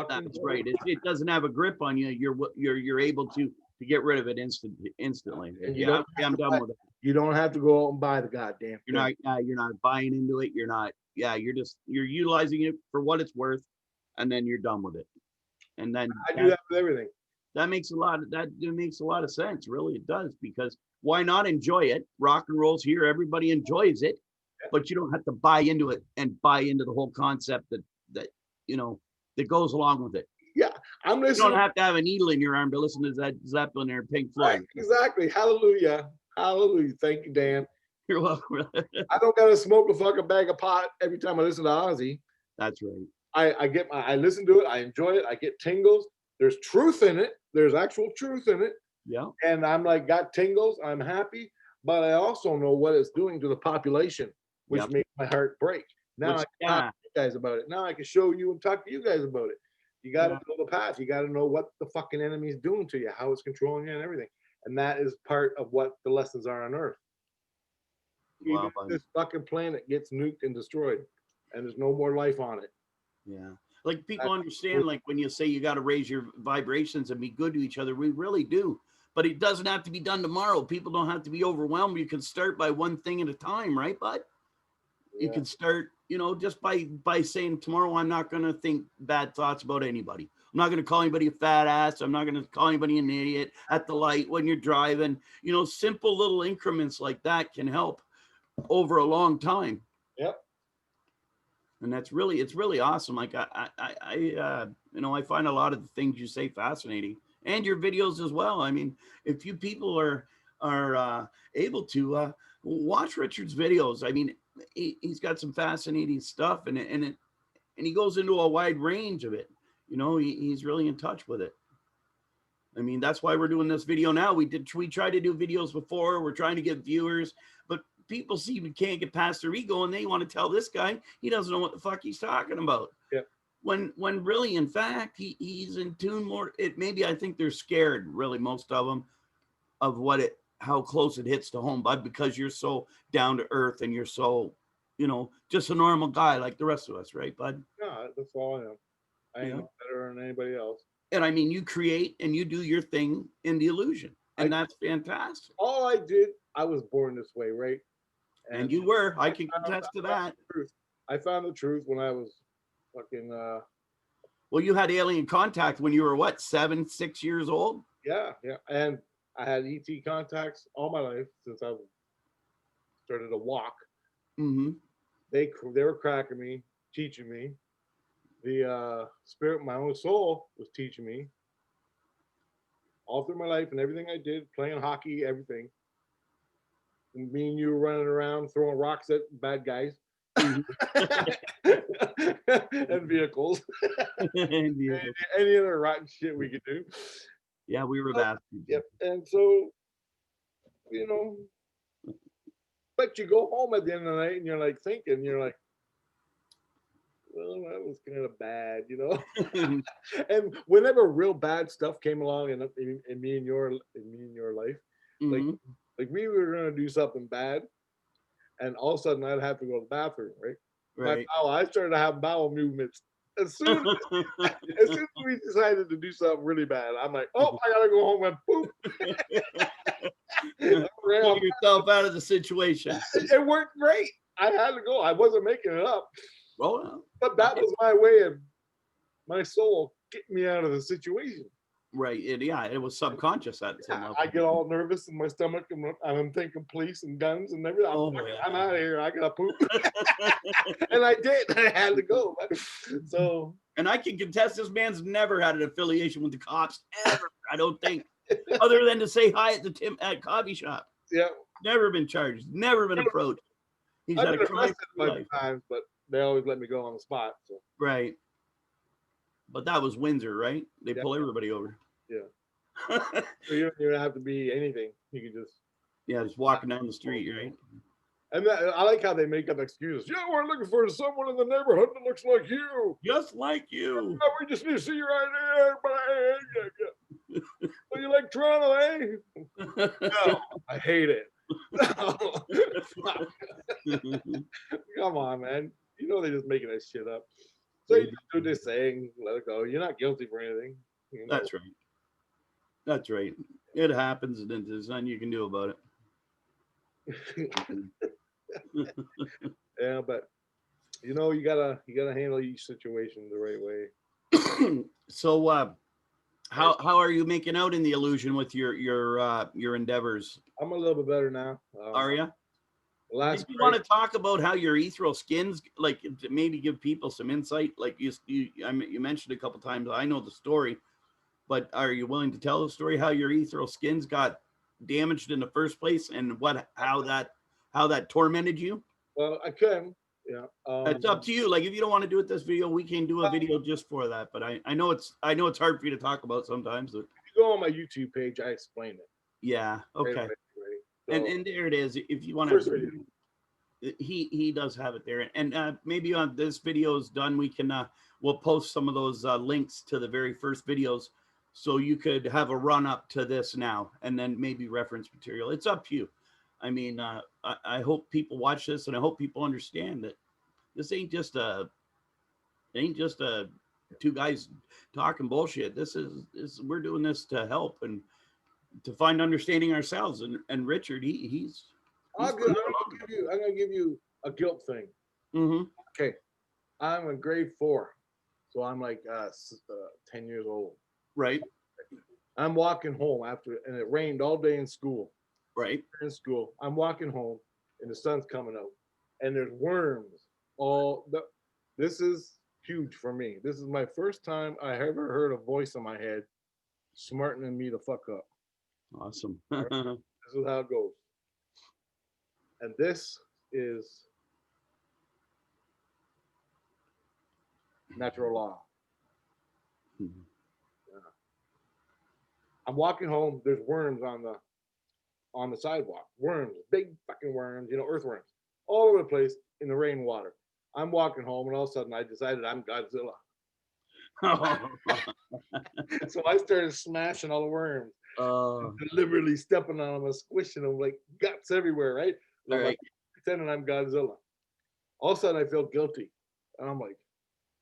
That's right. It doesn't have a grip on you. You're able to get rid of it instantly. And you Yeah, don't I'm done with it. you don't have to go out and buy the goddamn You're thing. you're not buying into it. You're not. Yeah, you're utilizing it for what it's worth, and then you're done with it. And then I do that with everything. that makes a lot of sense. Really, it does, because why not enjoy it? Rock and roll's here. Everybody enjoys it, but you don't have to buy into it and buy into the whole concept that you know that goes along with it. Yeah, I'm You listening. don't have to have a needle in your arm to listen to that Zeppelin or Pink Floyd. Right, exactly. Hallelujah. Hallelujah. Thank you, Dan. You're welcome. I don't gotta smoke a fucking bag of pot every time I listen to Ozzy. That's right. I listen to it, I enjoy it, I get tingles. There's truth in it. There's actual truth in it. Yeah. And I'm like, got tingles, I'm happy. but I also know what it's doing to the population, which Yep. makes my heart break. Now Which, I can talk yeah, to you guys about it. Now I can show you and talk to you guys about it. You got to yeah. know the path. You got to know what the fucking enemy is doing to you, how it's controlling you, and everything. And that is part of what the lessons are on Earth. Even Well, if this fucking planet gets nuked and destroyed, and there's no more life on it. yeah. Like people That's understand, like when you say you got to raise your vibrations and be good to each other, we really do. But it doesn't have to be done tomorrow. People don't have to be overwhelmed. You can start by one thing at a time, right, bud? You Yeah. can start, you know, just by saying tomorrow I'm not going to think bad thoughts about anybody. I'm not going to call anybody a fat ass. I'm not going to call anybody an idiot at the light when you're driving. You know, simple little increments like that can help over a long time. Yep. And that's really, it's really awesome. Like you know, I find a lot of the things you say fascinating, and your videos as well. I mean, if you people are able to watch Richard's videos, I mean, he's got some fascinating stuff, and he goes into a wide range of it. You know, he's really in touch with it. I mean, that's why we're doing this video now. We tried to do videos before. We're trying to get viewers, but people see we can't get past their ego, and they want to tell this guy he doesn't know what the fuck he's talking about. Yeah. When really, in fact, he's in tune more. Maybe I think they're scared, really, most of them, of how close it hits to home, bud, because you're so down to earth and you're so, you know, just a normal guy like the rest of us, right, bud? No, that's all I am. I ain't no better than anybody else. And I mean, you create and you do your thing in the illusion, and that's fantastic. All I did, I was born this way, right? And you were. I can contest to that. I found the truth when I was fucking Well, you had alien contact when you were what, 7, 6 years old? yeah. And I had ET contacts all my life since I started to walk. Mm-hmm. They were cracking me, teaching me. The spirit, my own soul, was teaching me all through my life and everything I did, playing hockey, everything. And me and you were running around throwing rocks at bad guys. and vehicles. Any other rotten shit we could do. Yeah, we were that. Yep. And so, you know, but you go home at the end of the night and you're like thinking, you're like, well, that was kind of bad, you know. And whenever real bad stuff came along in me and your life, Mm-hmm. like we were gonna do something bad, and all of a sudden I'd have to go to the bathroom, right? Right. I started to have bowel movements as soon as we decided to do something really bad. I'm like, oh, I gotta go home and poop. Pull yourself out of the situation. It worked great. I had to go. I wasn't making it up. Well, But that was my way of my soul getting me out of the situation. right. It was subconscious at some level. I get all nervous in my stomach and I'm thinking police and guns and everything. I'm out of here. I gotta poop. And I did. I had to go. So. And I can contest this man's never had an affiliation with the cops ever. I don't think, other than to say hi at the coffee shop. Yeah. Never been charged. Never been approached. He's I've had been a crime arrested a bunch of times, but they always let me go on the spot. So. Right. But that was Windsor, right? They pull everybody over. Yeah. So you don't have to be anything. You can just. Yeah, just walking down the street, right? And I like how they make up excuses. Yeah, we're looking for someone in the neighborhood that looks like you. Just like you. Yeah, we just need to see your ID. So you like Toronto, eh? No, I hate it. Come on, man. You know they're just making that shit up. So you just do this thing, let it go. You're not guilty for anything. You know? That's right. That's right. It happens, and there's nothing you can do about it. Yeah, but you know you gotta handle each situation the right way. So, how are you making out in the illusion with your endeavors? I'm a little bit better now. Are you? Last you want to talk about how your ethereal skins, like maybe give people some insight? Like you mentioned a couple times. I know the story, but are you willing to tell the story how your ethereal skins got damaged in the first place and how that tormented you? Well, I can. Yeah. It's up to you. Like if you don't want to do it this video, we can do a video just for that. But I know it's hard for you to talk about sometimes. But if you go on my YouTube page, I explain it. Yeah. Okay. Right. and there it is. If you want First to, video. he does have it there, and maybe on this video is done, we can we'll post some of those links to the very first videos, so you could have a run up to this now, and then maybe reference material. It's up to you. I mean, I hope people watch this, and I hope people understand that this ain't just a two guys talking bullshit. This is we're doing this to help and to find understanding ourselves. And Richard, he's I'm gonna give you a guilt thing. mm-hmm. Okay, I'm in grade 4, so I'm like 10 years old. Right. I'm walking home after, and it rained all day in school. Right. In school, I'm walking home, and the sun's coming out, and there's worms. This is huge for me. This is my first time I ever heard a voice in my head smartening me to fuck up. Awesome. Right? This is how it goes. And this is natural law. Mm-hmm. Yeah. I'm walking home. There's worms on the sidewalk. Worms, big fucking worms, earthworms, all over the place in the rainwater. I'm walking home, and all of a sudden, I decided I'm Godzilla. So I started smashing all the worms, deliberately stepping on them and squishing them like guts everywhere, right? All right. Like, pretending I'm Godzilla. All of a sudden, I feel guilty, and I'm like,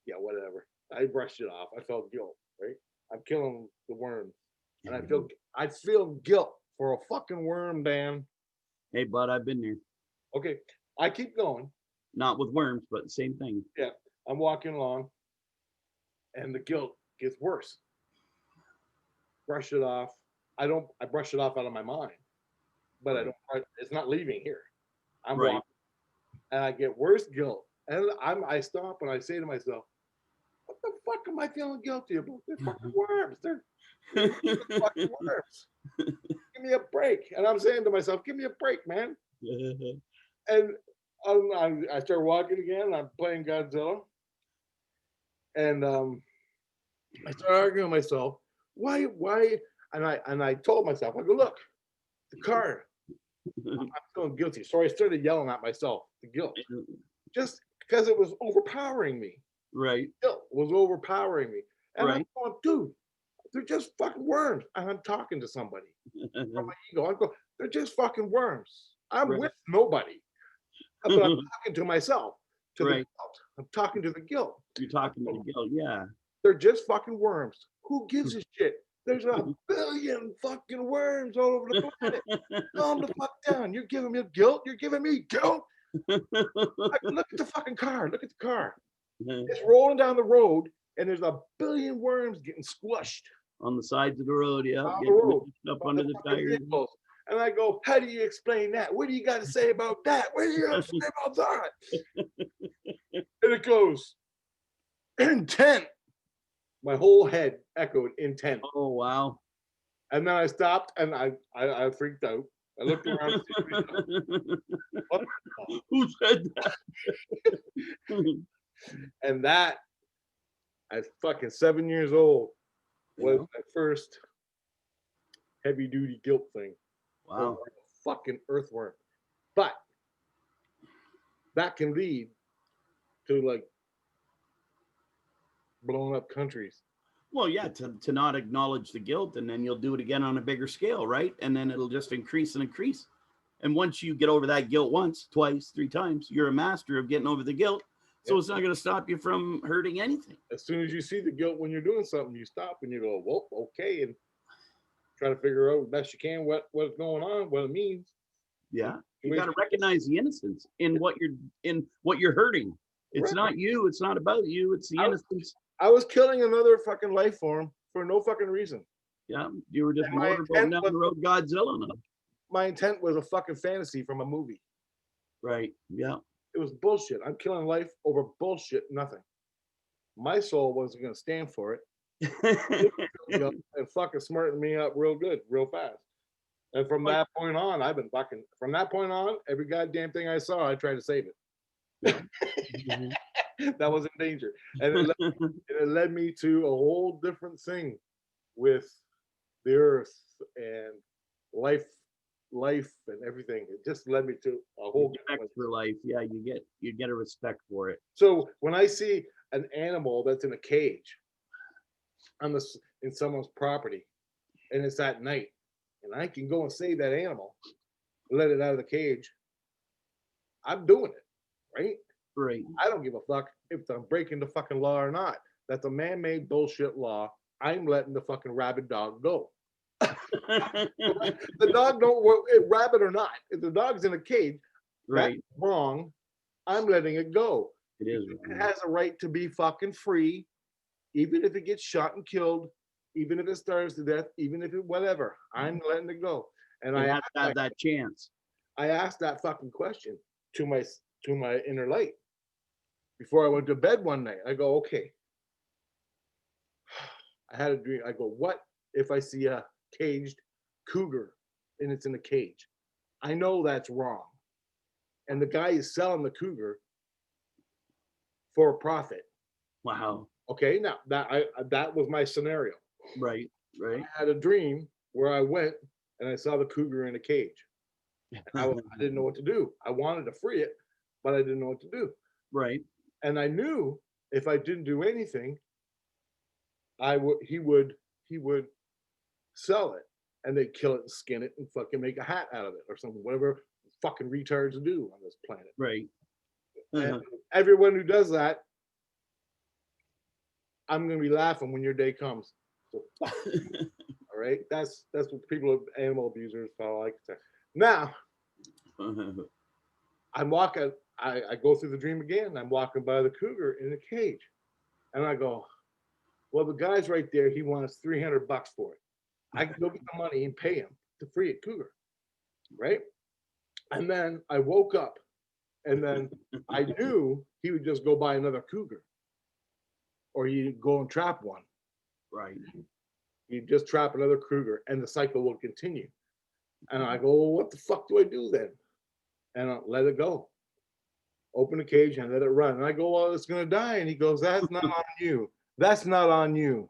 yeah, whatever. I brushed it off. I felt guilt, right? I'm killing the worms, and I feel guilt for a fucking worm, Dan. Hey, bud, I've been there. Okay, I keep going. Not with worms, but the same thing. Yeah, I'm walking along, and the guilt gets worse. Brush it off. I brush it off out of my mind, but I don't. It's not leaving here. I'm right. walking, and I get worse guilt, and I stop and I say to myself, "What the fuck am I feeling guilty about? They're fucking worms. They're fucking worms. Give me a break." And I'm saying to myself, "Give me a break, man." And I start walking again. I'm playing Godzilla, and I start arguing with myself. Why? And I told myself, I go, look, the car. I'm feeling guilty. So I started yelling at myself, the guilt, just because it was overpowering me. Right. Guilt was overpowering me, and right. I'm going, dude, they're just fucking worms. And I'm talking to somebody from my ego. I'm going, they're just fucking worms. I'm with nobody. But I'm talking to myself, to the guilt. I'm talking to the guilt. You're talking to the guilt, yeah. They're just fucking worms. Who gives a shit? There's a billion fucking worms all over the planet. Calm the fuck down. You're giving me guilt. You're giving me guilt. Look at the fucking car. Look at the car. It's rolling down the road, and there's a billion worms getting squished on the sides of the road. Yeah, on the road, up under the tires. Vehicles. And I go, how do you explain that? What do you got to say about that? What do you got to say about that? And it goes, intent. My whole head echoed intent. Oh, wow. And then I stopped and I freaked out. I looked around. Who said that? And that, at fucking 7 years old, was my first heavy duty guilt thing. Wow. Fucking earthworm. But that can lead to like blown up countries. Well, yeah, to not acknowledge the guilt, and then you'll do it again on a bigger scale, right? And then it'll just increase and increase. And once you get over that guilt once, twice, 3 times, you're a master of getting over the guilt. So it's not going to stop you from hurting anything. As soon as you see the guilt when you're doing something, you stop and you go, well, okay, and try to figure out best you can what's going on, what it means. Yeah, you got to recognize the innocence in what you're hurting. It's not you. It's not about you. It's the innocence. I was killing another fucking life form for no fucking reason. Yeah, you were just motorboating down the road Godzilla. My intent was a fucking fantasy from a movie. Right. Yeah. It was bullshit. I'm killing life over bullshit, nothing. My soul wasn't going to stand for it. And fucking smarting me up real good, real fast. And from that point on, I've been fucking, from that point on, every goddamn thing I saw, I tried to save it. That was in danger. And it led me to a whole different thing with the earth and life life and everything. It just led me to a whole Respect different. for life. Yeah, you get a respect for it. So when I see an animal that's in a cage on this in someone's property, and it's at night, and I can go and save that animal, let it out of the cage, I'm doing it, right? Right. I don't give a fuck if I'm breaking the fucking law or not. That's a man-made bullshit law. I'm letting the fucking rabid dog go. The dog don't rabbit or not. If the dog's in a cage, that's Right. wrong. I'm letting it go. It is. It has a right to be fucking free, even if it gets shot and killed, even if it starves to death, even if it whatever. I'm letting it go. And It has to have that chance. I asked that fucking question to my inner light before I went to bed one night. I go, okay. I had a dream. I go, what if I see a caged cougar and it's in a cage? I know that's wrong. And the guy is selling the cougar for a profit. Wow. Okay, now that was my scenario. Right. Right. I had a dream where I went and I saw the cougar in a cage. I didn't know what to do. I wanted to free it, but I didn't know what to do. Right. And I knew if I didn't do anything, he would sell it and they'd kill it and skin it and fucking make a hat out of it or something, whatever fucking retards do on this planet. Right. And everyone who does that, I'm gonna be laughing when your day comes. So fuck. All right, that's what people, animal abusers, all I can say. Now I'm walking. I go through the dream again. I'm walking by the cougar in a cage, and I go, well, the guy's right there. He wants $300 for it. I can go get the money and pay him to free a cougar, right? And then I woke up, and then I knew he would just go buy another cougar, or he'd go and trap one. Right. He'd just trap another cougar, and the cycle will continue. And I go, well, what the fuck do I do then? And I'll let it go. Open the cage and let it run. And I go, well, it's gonna die. And he goes, that's not on you. That's not on you.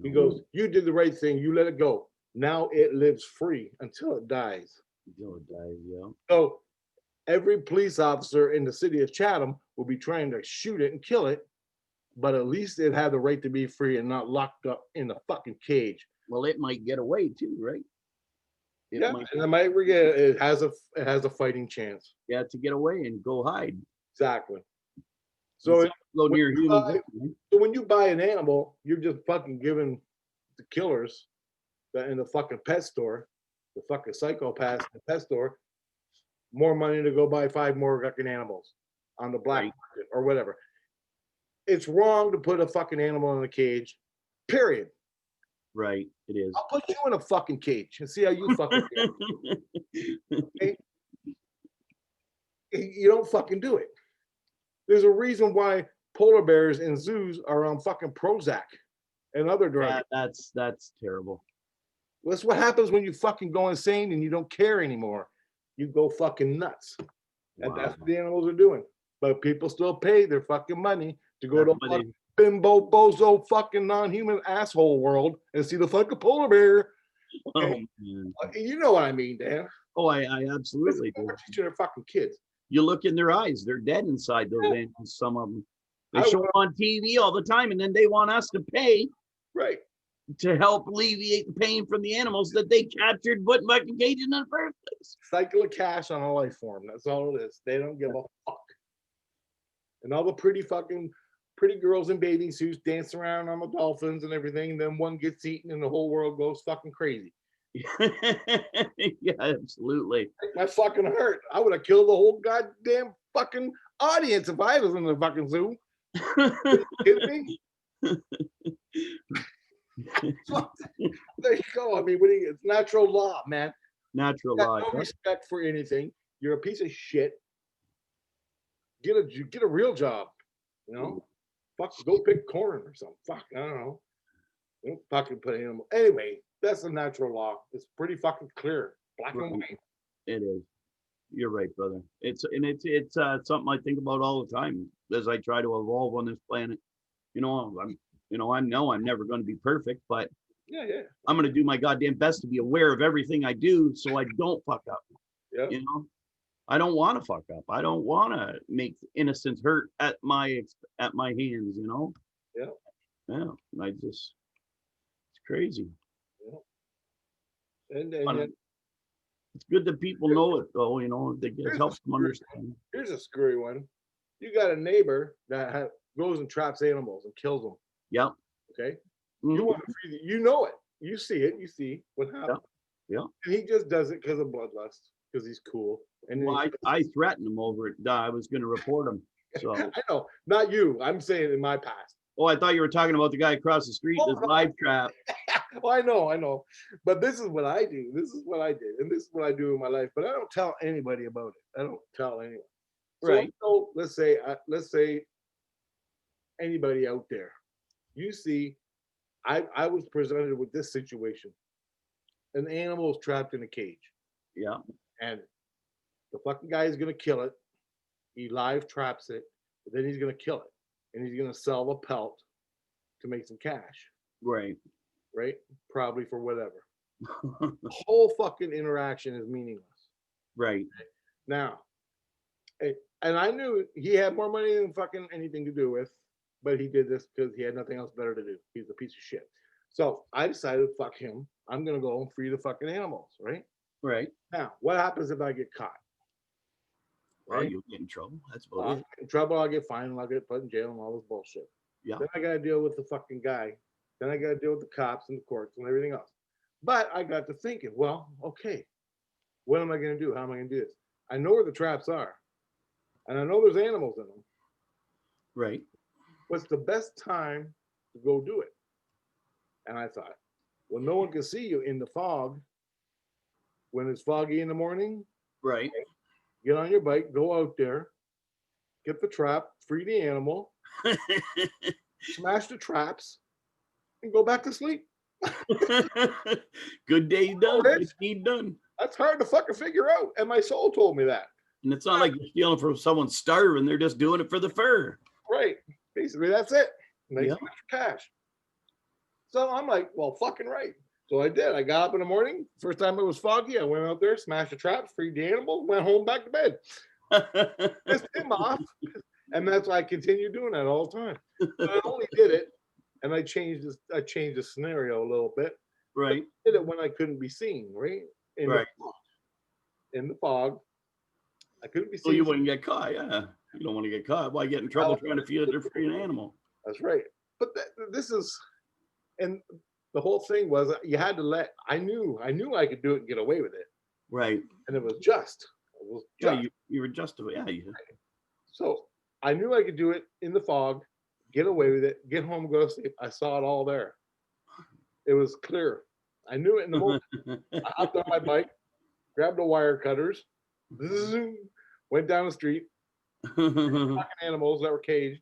He goes, you did the right thing. You let it go. Now it lives free until it dies. Until it dies, yeah. So every police officer in the city of Chatham will be trying to shoot it and kill it, but at least it had the right to be free and not locked up in the fucking cage. Well, it might get away too, right? Yeah, and it might forget it has a fighting chance. Yeah, to get away and go hide. Exactly. So go near humans. So when you buy an animal, you're just fucking giving the killers in the fucking pet store, the fucking psychopaths in the pet store, more money to go buy 5 more fucking animals on the black market or whatever. It's wrong to put a fucking animal in a cage, period. Right, it is. I'll put you in a fucking cage and see how you fucking feel. Okay? You don't fucking do it. There's a reason why polar bears in zoos are on fucking Prozac and other drugs. Yeah, that's terrible. That's what happens when you fucking go insane and you don't care anymore. You go fucking nuts. And that's what the animals are doing. But people still pay their fucking money to go to a bimbo, bozo, fucking non-human asshole world and see the fucking polar bear. Okay? Oh, you know what I mean, Dan. Oh, I absolutely do. Teaching their fucking kids. You look in their eyes; they're dead inside those animals. Some of them, they show them on TV all the time, and then they want us to pay, right, to help alleviate the pain from the animals that they captured, put back in cages in the first place. Cycle of cash on a life form. That's all it is. They don't give a fuck. And all the pretty girls in bathing suits dance around on the dolphins and everything. And then one gets eaten, and the whole world goes fucking crazy. Yeah, absolutely. My fucking heart. I would have killed the whole goddamn fucking audience if I was in the fucking zoo. You kidding me? There you go. I mean, it's natural law, man. Natural law. No respect for anything. You're a piece of shit. Get a real job. You know, fuck, go pick corn or something. Fuck, I don't know. Don't fucking put animal. Anyway, that's the natural law. It's pretty fucking clear, black and white. It is. You're right, brother. It's something I think about all the time as I try to evolve on this planet. You know, I know I'm never going to be perfect, but Yeah, yeah. I'm going to do my goddamn best to be aware of everything I do so I don't fuck up. Yeah. You know, I don't want to fuck up. I don't want to make innocents hurt at my hands. You know. Yeah. Yeah. It's crazy. Yeah. And But then it's good that people know it, though. You know, it helps them understand. here's a screwy one. You got a neighbor that goes and traps animals and kills them. Yeah. Okay. Mhm. You want to free you know it. You see it. You see what happened. Yeah. And he just does it because of bloodlust, because he's cool. And Well, I threatened him over it. I was going to report him. So. I know, not you. I'm saying in my past. Oh, I thought you were talking about the guy across the street, this live trap. Well, I know. But this is what I do. This is what I did. And this is what I do in my life. But I don't tell anybody about it. I don't tell anyone. Right. So let's say anybody out there, you see, I was presented with this situation. An animal is trapped in a cage. Yeah. And the fucking guy is gonna kill it. He live traps it, but then he's gonna kill it. And he's gonna sell the pelt to make some cash. Right. Right? Probably for whatever. The whole fucking interaction is meaningless. Right. Now, and I knew he had more money than fucking anything to do with, but he did this because he had nothing else better to do. He's a piece of shit. So I decided, fuck him. I'm gonna go and free the fucking animals, right? Right. Now, what happens if I get caught? Well, you'll get in trouble. That's about I'll it. get in trouble, I'll get fined, I'll get put in jail and all this bullshit. Yeah. Then I gotta deal with the fucking guy. Then I gotta deal with the cops and the courts and everything else. But I got to thinking, well, okay, what am I gonna do? How am I gonna do this? I know where the traps are. And I know there's animals in them. Right. What's the best time to go do it? And I thought, well, no one can see you in the fog. When it's foggy in the morning, Right. get on your bike, go out there, get the trap, free the animal, smash the traps, and go back to sleep. Good day done. Rich. Good deed done. That's hard to fucking figure out. And my soul told me that. And it's not like you're stealing from someone starving. They're just doing it for the fur. Right. Basically, that's it. Make Yeah. some extra cash. So I'm like, well, fucking right. So I did. I got up in the morning. First time it was foggy, I went out there, smashed the traps, freed the animal, went home, back to bed. Pissed him off. And that's why I continue doing that all the time. But I only did it, and I changed the scenario a little bit. Right. I did it when I couldn't be seen, right? Right. In the fog. I couldn't be So seen. you wouldn't get caught. Yeah. You don't want to get caught. Why get in trouble trying to feed a free animal? That's right. But this is, and the whole thing was you had to let. I knew I could do it and get away with it. Right. And it was just. It was just. Yeah. You were justified. Yeah. So I knew I could do it in the fog, get away with it, get home, go to sleep. I saw it all there. It was clear. I knew it in the moment. I hopped on my bike, grabbed the wire cutters, zoom, went down the street, fucking animals that were caged,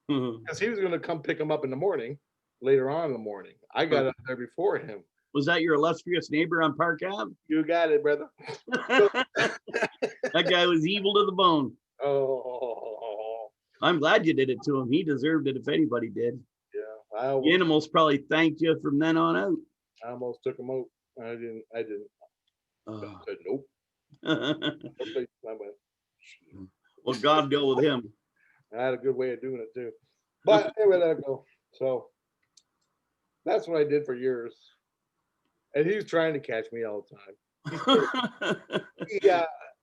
because he was going to come pick them up in the morning, later on in the morning. I got up there before him. Was that your illustrious neighbor on Park Ave? You got it, brother. That guy was evil to the bone. Oh, I'm glad you did it to him. He deserved it if anybody did. yeah. The animals probably thanked you from then on out. I almost took him out. I didn't. I said nope. Okay, I went. Well, God go with him. I had a good way of doing it too. But anyway, let it go. So that's what I did for years. And he was trying to catch me all the time.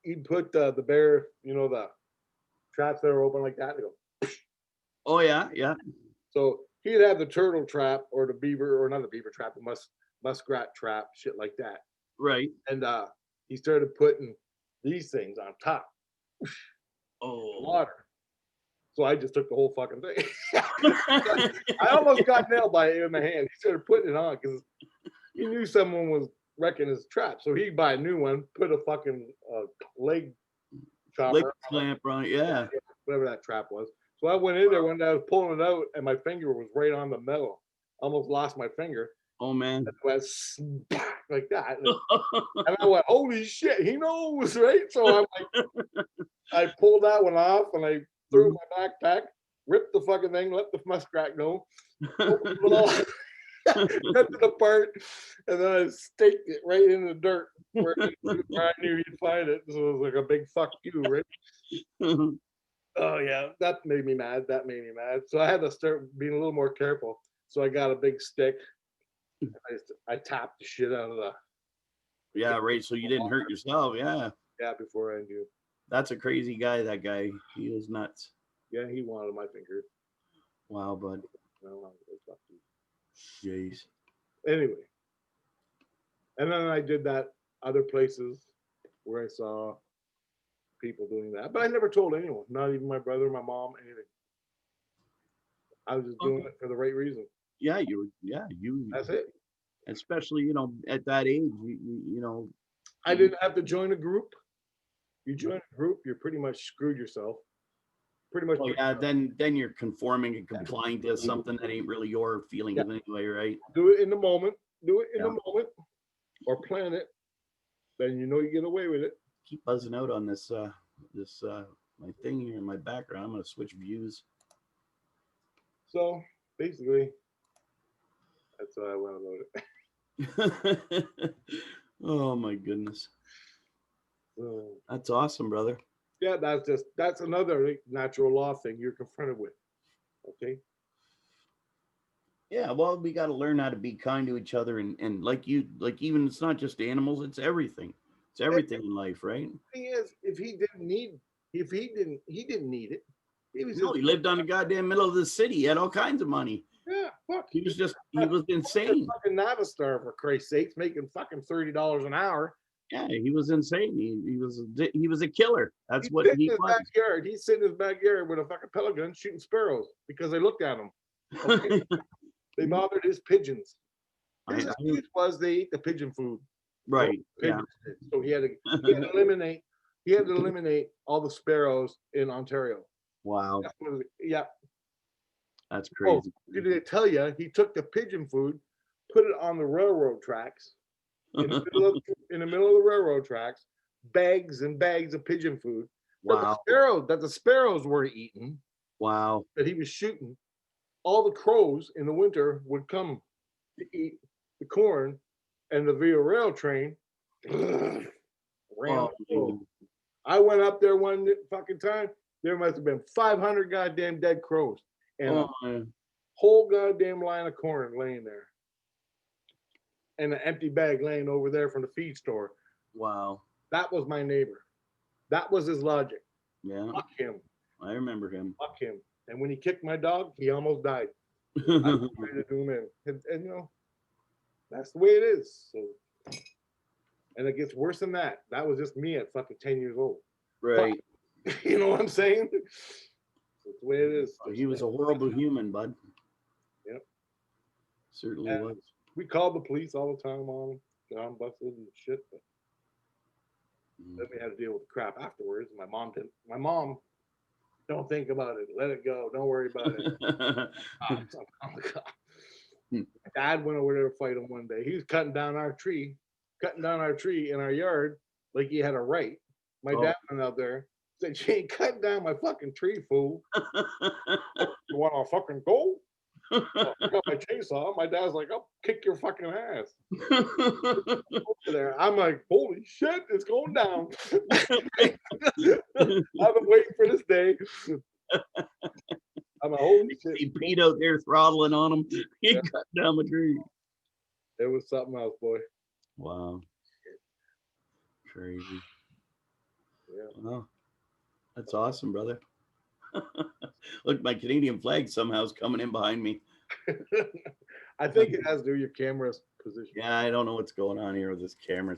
He'd put the bear, the traps that are open like that. Go. Oh yeah, yeah. So he'd have the turtle trap or the beaver, or not the beaver trap, the muskrat trap, shit like that. Right. And he started putting these things on top. Oh. Water. So I just took the whole fucking thing. I almost got nailed by it in my hand. He started putting it on because he knew someone was wrecking his trap. So he'd buy a new one, put a fucking leg chopper. Leg clamp on it, yeah. Whatever that trap was. So I went in there one day, I was pulling it out, and my finger was right on the metal. Almost lost my finger. Oh man. It went like that. And I went, holy shit, he knows, right? So I'm like, I pulled that one off and I threw my backpack, ripped the fucking thing, let the muskrat go. cut it apart, and then I staked it right in the dirt where I knew he'd find it. So it was like a big fuck you, right? Oh yeah, that made me mad. That made me mad. So I had to start being a little more careful. So I got a big stick. I tapped the shit out of the Yeah, right. So you didn't hurt yourself. Yeah. before I knew. That's a crazy guy, that guy. He is nuts. Yeah, he wanted my finger. Wow, bud. No, Jeez. anyway, and then I did that other places where I saw people doing that, but I never told anyone, not even my brother, my mom, anything. I was just doing it for the right reason. Yeah, you, That's it. especially, at that age, you know, I didn't have to join a group. You join a group, you're pretty much screwed yourself. Pretty much. oh yeah, then you're conforming and complying to something that ain't really your feeling Yeah. anyway, right? Do it in the moment. Do it in Yeah. the moment, or plan it. Then you know you get away with it. Keep buzzing out on this my thing here in my background. I'm gonna switch views. So basically, that's how I went about it. Oh my goodness. So, That's awesome, brother. yeah, that's another natural law thing you're confronted with. Okay. Yeah, well, we got to learn how to be kind to each other, and like even it's not just animals, it's everything. It's everything in life, right? Thing is, if he didn't need it. He was No, just he lived on the goddamn middle of the city. He had all kinds of money. yeah, fuck. He was insane. Fucking Navistar for Christ's sakes, making fucking $30 an hour. Yeah, he was insane. He was a killer. That's what he was. Backyard. He's sitting in his backyard with a fucking pellet gun shooting sparrows because they looked at him. Okay? They bothered his pigeons. His excuse was they ate the pigeon food. Right. Yeah. So he had to eliminate all the sparrows in Ontario. Wow. Yeah. That's crazy. Oh, did I tell you he took the pigeon food, put it on the railroad tracks, in the middle of the railroad tracks, bags and bags of pigeon food. Wow. That the sparrows were eating. Wow. That he was shooting. All the crows in the winter would come to eat the corn, and the Via Rail train ran. I went up there one fucking time. There must have been 500 goddamn dead crows and a whole goddamn line of corn laying there, and an empty bag laying over there from the feed store. Wow. That was my neighbor. That was his logic. Yeah. Fuck him. I remember him. Fuck him. And when he kicked my dog, he almost died. I was ready to do him in. And you know, that's the way it is. So, and it gets worse than that. That was just me at fucking 10 years old. Right. You know what I'm saying? That's the way it is. He was a horrible human, bud. Yep. Certainly was. We called the police all the time on him. Got him busted and shit. But then we had to deal with the crap afterwards. My mom didn't. My mom, don't think about it. Let it go. Don't worry about it. My dad went over there to fight him one day. He was cutting down our tree in our yard like he had a right. My dad went out there, said, "You ain't cutting down my fucking tree, fool. You want to fucking go?" So I got my chainsaw. My dad's like, "I'll kick your fucking ass." Over there, I'm like, "Holy shit, it's going down." I've been waiting for this day. I'm like, "Holy shit." He Pete out there throttling on him. He cut down the tree. It was something else, boy. Wow. Crazy. Yeah. Wow. That's awesome, brother. Look, my Canadian flag somehow is coming in behind me. I think it has to do with your camera's position. Yeah, I don't know what's going on here with this camera.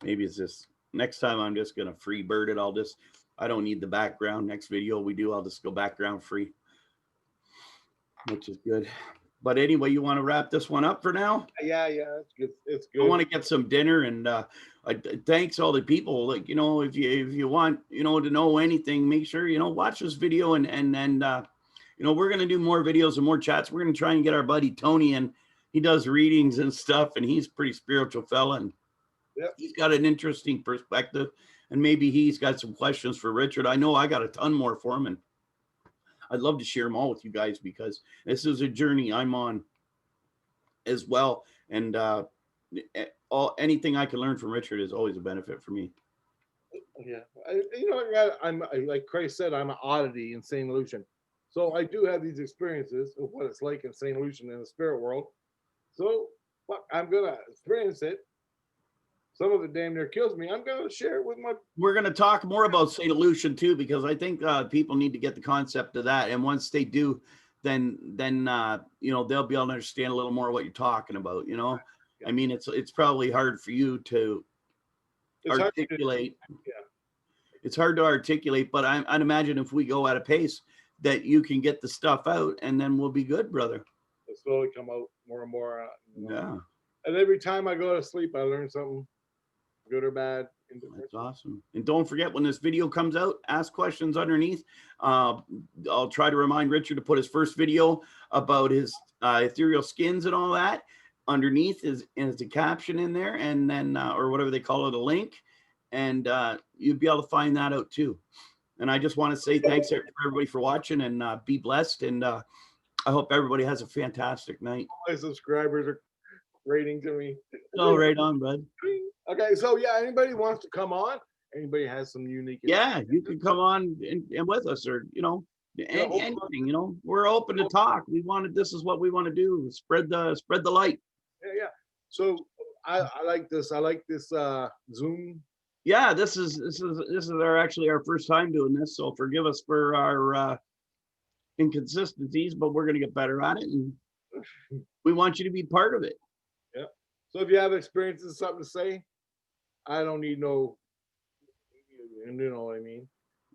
Maybe it's just next time I'm just gonna free bird it. I don't need the background. Next video we do, I'll just go background free, which is good. But anyway, you want to wrap this one up for now? Yeah, it's good. It's good. I want to get some dinner, and thanks all the people. Like, if you want, to know anything, make sure watch this video, and we're gonna do more videos and more chats. We're gonna try and get our buddy Tony, and he does readings and stuff, and he's a pretty spiritual fella, and he's got an interesting perspective, and maybe he's got some questions for Richard. I know I got a ton more for him, and I'd love to share them all with you guys because this is a journey I'm on. as well. And anything I can learn from Richard is always a benefit for me. Yeah, like Christ said, I'm an oddity in St. Lucian. So I do have these experiences of what it's like in St. Lucian in the spirit world. So fuck, I'm gonna experience it. Some of it damn near kills me. I'm gonna share it with my. We're going to talk more about St. Lucian too, because I think people need to get the concept of that. And once they do, then you know, they'll be able to understand a little more what you're talking about. You know, I mean, it's probably hard for you to articulate. Yeah. It's hard to articulate, but I'd imagine if we go at a pace that you can get the stuff out, and then we'll be good, brother. It'll slowly come out more and more. Yeah. And every time I go to sleep, I learn something, good or bad. That's awesome. And don't forget, when this video comes out, ask questions underneath. I'll try to remind Richard to put his first video about his ethereal skins and all that underneath is the caption in there, and then or whatever they call it, a link, and you'll be able to find that out too. And I just want to say thanks to everybody for watching, and be blessed, and I hope everybody has a fantastic night. My subscribers are rating to me. Oh, right on, bud. Okay, so yeah, anybody wants to come on, anybody has some unique. Yeah, you can come on and with us, or you know, anything. You know, we're open to talk. This is what we want to do. Spread the light. Yeah. So I like this. I like this Zoom. Yeah, this is actually our first time doing this, so forgive us for our inconsistencies, but we're gonna get better at it, and we want you to be part of it. Yeah. So if you have experiences, something to say, I don't need no, you know what I mean.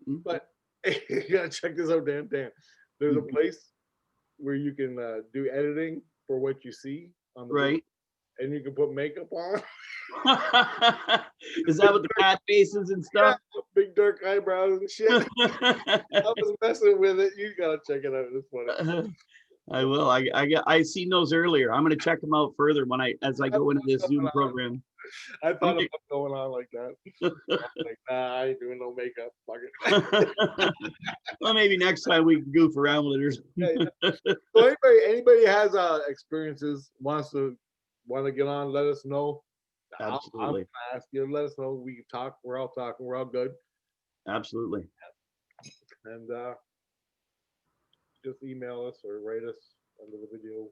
Mm-hmm. But you gotta check this out, Dan. There's a place where you can do editing for what you see on the right, and you can put makeup on. Is that with the cat faces and stuff? Yeah, big dark eyebrows and shit. I was messing with it. You gotta check it out. It's funny. I will. I seen those earlier. I'm gonna check them out further as I go into this Zoom program. I thought about going on like that. Like, nah, I ain't doing no makeup. Fuck it. Well, maybe next time we can goof around with it. Yeah. So anybody has experiences, want to get on, let us know. Absolutely. I'll ask you, let us know. We can talk. We're all talking. We're all good. Absolutely. And just email us or write us under the video.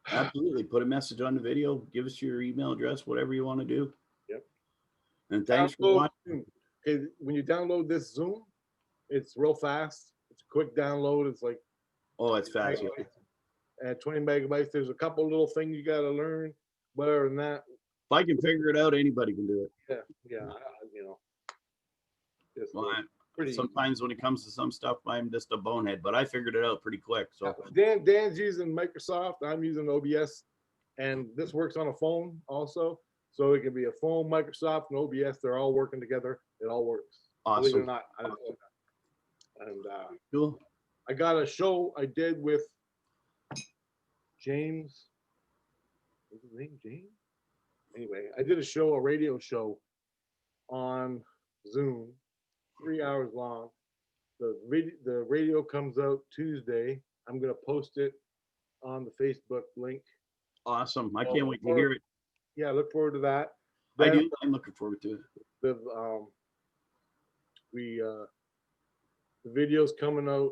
Absolutely. Put a message on the video. Give us your email address, whatever you want to do. Yep. And thanks for watching. Okay, when you download this Zoom, it's real fast. It's a quick download. It's like, oh, it's fast. At 20 megabytes, there's a couple little things you got to learn. But other than that, if I can figure it out, anybody can do it. Yeah. You know, it's sometimes when it comes to some stuff, I'm just a bonehead, but I figured it out pretty quick. So Dan's using Microsoft, I'm using OBS, and this works on a phone also. So it can be a phone, Microsoft, and OBS. They're all working together. It all works. Awesome. Believe it or not. And cool. I got a show I did with James. What's his name? James? Anyway, I did a radio show on Zoom, 3 hours long. The radio comes out Tuesday. I'm gonna post it on the Facebook link. Awesome. I can't wait to hear it. Yeah, look forward to that. I do. I'm looking forward to it. The video's coming out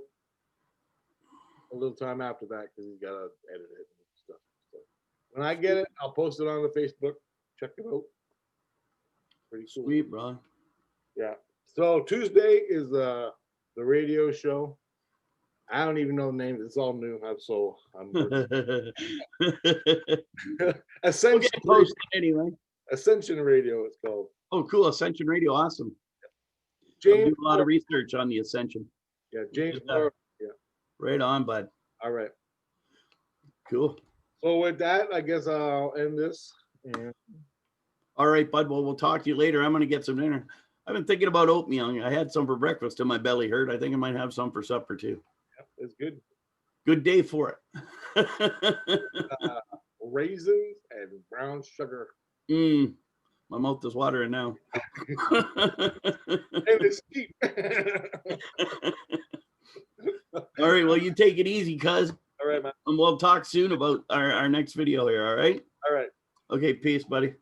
a little time after that because he's gotta edit it and stuff. So when I get it, I'll post it on the Facebook. Check it out. Pretty cool. Sweet, bro. Yeah. So Tuesday is the radio show. I don't even know the name. It's all new. I'm Ascension we'll anyway. Ascension Radio, it's called. Oh, cool. Ascension Radio. Awesome. James, do a lot of research on the Ascension. Yeah, James. Yeah. Right on, bud. All right. Cool. So with that, I guess I'll end this. And... All right, bud. Well, we'll talk to you later. I'm going to get some dinner. I've been thinking about oatmeal. I had some for breakfast and my belly hurt. I think I might have some for supper too. Yep, it's good. Good day for it. Raisins and brown sugar. My mouth is watering now. And it's cheap. All right, well, you take it easy, cuz. All right, man. I'm we'll talk soon about our next video here. All right. All right. Okay. Peace, buddy.